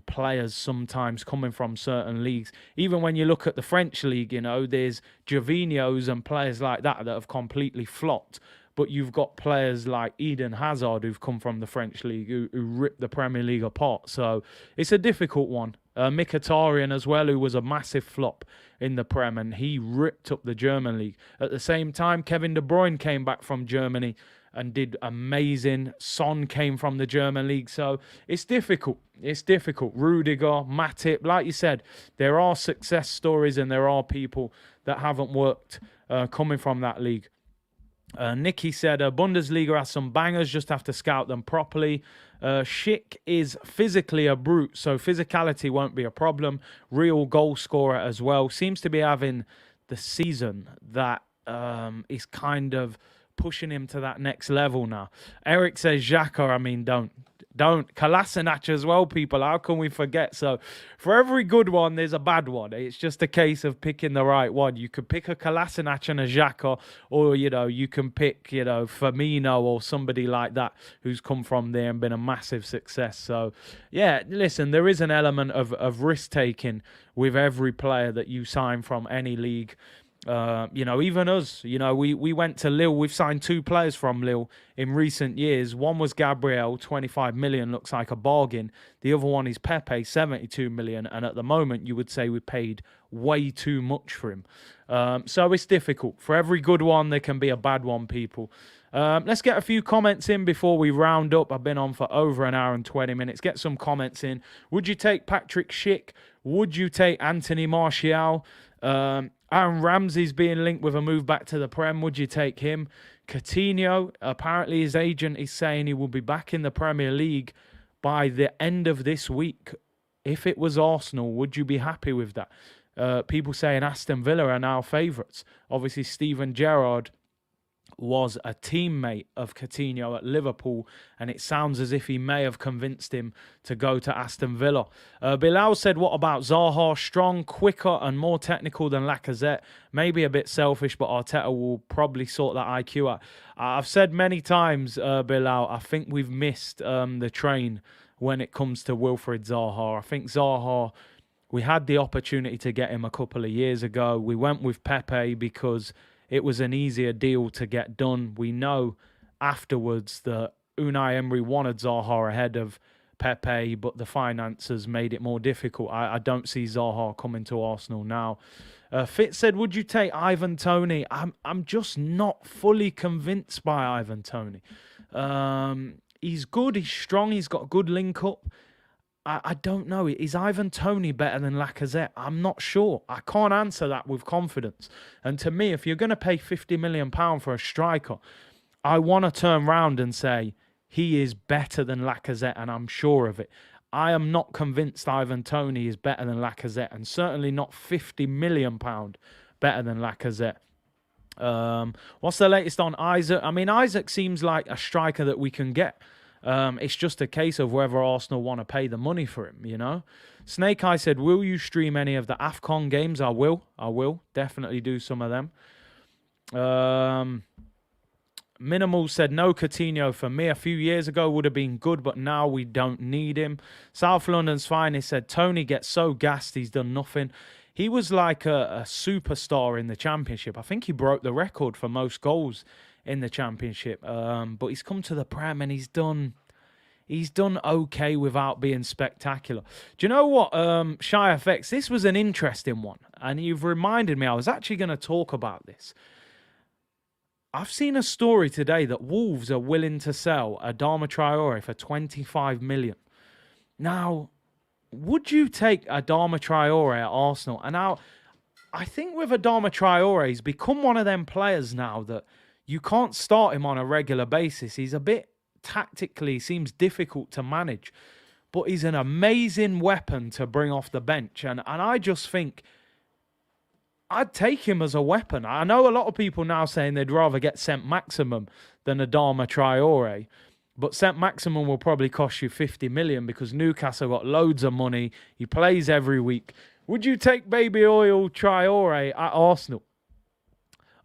players sometimes coming from certain leagues. Even when you look at the French league, you know, there's Gervinhos and players like that have completely flopped. But you've got players like Eden Hazard who've come from the French league who ripped the Premier League apart. So it's a difficult one. Mkhitaryan as well, who was a massive flop in the Prem, and he ripped up the German league. At the same time, Kevin De Bruyne came back from Germany and did amazing. Son came from the German league. So it's difficult. It's difficult. Rudiger, Matip, like you said, there are success stories and there are people that haven't worked coming from that league. Nicky said, Bundesliga has some bangers, just have to scout them properly. Schick is physically a brute, so physicality won't be a problem. Real goal scorer as well. Seems to be having the season that is kind of pushing him to that next level now. Eric says, Xhaka, I mean, don't. Kolasinac as well, people. How can we forget? So for every good one, there's a bad one. It's just a case of picking the right one. You could pick a Kolasinac and a Xhaka, or, you know, you can pick, you know, Firmino or somebody like that who's come from there and been a massive success. So, yeah, listen, there is an element of risk-taking with every player that you sign from any league. You know, even us, you know, we went to Lille. We've signed 2 players from Lille in recent years. One was Gabriel, 25 million, looks like a bargain. The other one is Pepe, 72 million. And at the moment, you would say we paid way too much for him. So it's difficult. For every good one, there can be a bad one, people. Let's get a few comments in before we round up. I've been on for over an hour and 20 minutes. Get some comments in. Would you take Patrick Schick? Would you take Anthony Martial? Aaron Ramsey's being linked with a move back to the Prem. Would you take him? Coutinho, apparently his agent is saying he will be back in the Premier League by the end of this week. If it was Arsenal, would you be happy with that? People saying Aston Villa are now favourites. Obviously, Steven Gerrard was a teammate of Coutinho at Liverpool, and it sounds as if he may have convinced him to go to Aston Villa. Bilal said, what about Zaha? Strong, quicker and more technical than Lacazette. Maybe a bit selfish, but Arteta will probably sort that IQ out. I've said many times, Bilal, I think we've missed the train when it comes to Wilfried Zaha. I think Zaha, we had the opportunity to get him a couple of years ago. We went with Pepe because it was an easier deal to get done. We know afterwards that Unai Emery wanted Zaha ahead of Pepe, but the finances made it more difficult. I don't see Zaha coming to Arsenal now. Fitz said, would you take Ivan Toney? I'm just not fully convinced by Ivan Toney. He's good, he's strong, he's got a good link-up. I don't know. Is Ivan Toney better than Lacazette? I'm not sure. I can't answer that with confidence. And to me, if you're going to pay £50 million for a striker, I want to turn round and say he is better than Lacazette, and I'm sure of it. I am not convinced Ivan Toney is better than Lacazette, and certainly not £50 million better than Lacazette. What's the latest on Isaac? I mean, Isaac seems like a striker that we can get. It's just a case of whether Arsenal want to pay the money for him, you know. Snake Eye said, will you stream any of the AFCON games? I will. Definitely do some of them. Minimal said, no Coutinho for me. A few years ago would have been good, but now we don't need him. South London's Finest said, Tony gets so gassed he's done nothing. He was like a superstar in the Championship. I think he broke the record for most goals in the Championship. But he's come to the Prem and he's done okay without being spectacular. Do you know what, Shy FX? This was an interesting one. And you've reminded me, I was actually going to talk about this. I've seen a story today that Wolves are willing to sell Adama Traore for 25 million. Now, would you take Adama Traore at Arsenal? And now, I think with Adama Traore, he's become one of them players now that you can't start him on a regular basis. He's a bit tactically, seems difficult to manage. But he's an amazing weapon to bring off the bench. And I just think I'd take him as a weapon. I know a lot of people now saying they'd rather get Saint Maximum than Adama Traore. But Saint Maximum will probably cost you 50 million because Newcastle got loads of money. He plays every week. Would you take Baby Oil Traore at Arsenal?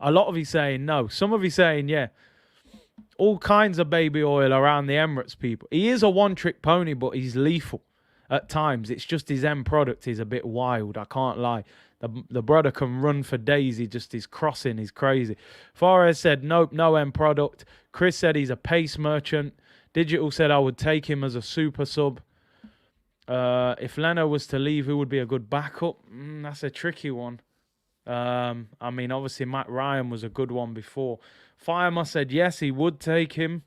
A lot of you saying no. Some of you saying yeah. All kinds of baby oil around the Emirates, people. He is a one-trick pony, but he's lethal at times. It's just his end product is a bit wild. I can't lie. The brother can run for days. His crossing is crazy. Fares said, nope, no end product. Chris said he's a pace merchant. Digital said I would take him as a super sub. If Leno was to leave, who would be a good backup? That's a tricky one. I mean, obviously, Matt Ryan was a good one before. Firemus said, yes, he would take him.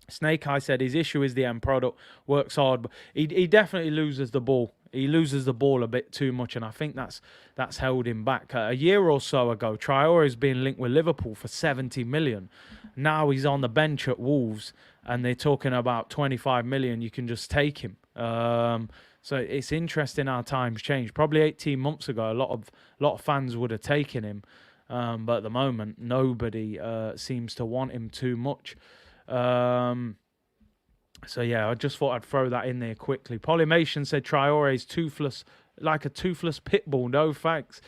Snake Eye said his issue is the end product. Works hard, but he definitely loses the ball. He loses the ball a bit too much, and I think that's held him back. A year or so ago, Traore has been linked with Liverpool for 70 million. Now he's on the bench at Wolves, and they're talking about 25 million. You can just take him. So it's interesting how times change. Probably 18 months ago, a lot of fans would have taken him, but at the moment, nobody seems to want him too much. So yeah, I just thought I'd throw that in there quickly. Polymation said Traore is toothless, like a toothless pit bull. No thanks.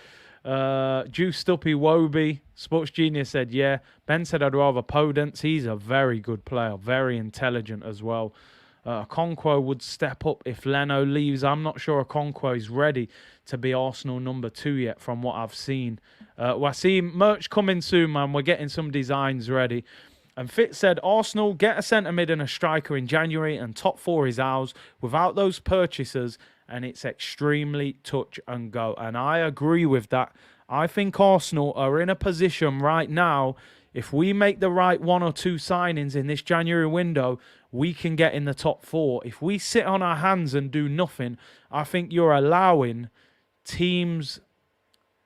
Juice Stuppy Wobie. Sports Genius said yeah. Ben said I'd rather Podence. He's a very good player, very intelligent as well. Okonkwo would step up if Leno leaves. I'm not sure Okonkwo is ready to be Arsenal number 2 yet from what I've seen. I see merch coming soon, man. We're getting some designs ready. And Fitz said, Arsenal, get a centre mid and a striker in January and top 4 is ours. Without those purchases, and it's extremely touch and go. And I agree with that. I think Arsenal are in a position right now, if we make the right 1 or 2 signings in this January window, we can get in the top 4. If we sit on our hands and do nothing, I think you're allowing teams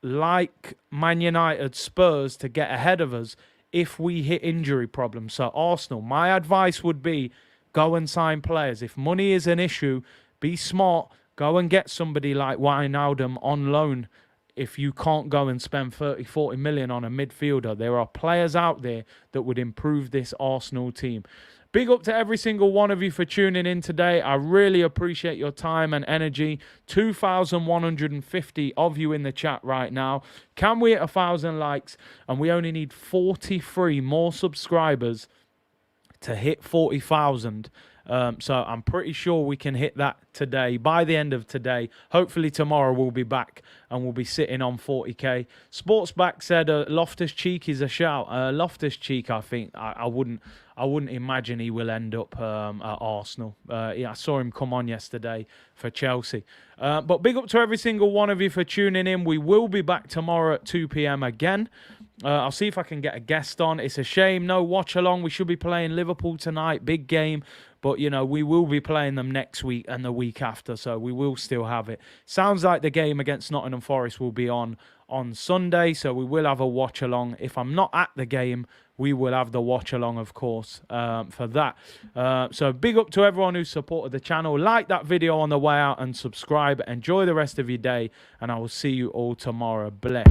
like Man United, Spurs to get ahead of us if we hit injury problems. So Arsenal, my advice would be go and sign players. If money is an issue, be smart. Go and get somebody like Wijnaldum on loan. If you can't go and spend 30, 40 million on a midfielder, there are players out there that would improve this Arsenal team. Big up to every single one of you for tuning in today. I really appreciate your time and energy. 2,150 of you in the chat right now. Can we hit 1,000 likes? And we only need 43 more subscribers to hit 40,000. So I'm pretty sure we can hit that today, by the end of today. Hopefully tomorrow we'll be back and we'll be sitting on 40k. Sportsback said Loftus-Cheek is a shout. Loftus-Cheek, I think, I wouldn't imagine he will end up at Arsenal. Yeah, I saw him come on yesterday for Chelsea. But big up to every single one of you for tuning in. We will be back tomorrow at 2 p.m. again. I'll see if I can get a guest on. It's a shame, no watch along. We should be playing Liverpool tonight. Big game. But, you know, we will be playing them next week and the week after, so we will still have it. Sounds like the game against Nottingham Forest will be on Sunday, so we will have a watch along. If I'm not at the game, we will have the watch along, of course, for that. So big up to everyone who supported the channel. Like that video on the way out and subscribe. Enjoy the rest of your day, and I will see you all tomorrow. Bless.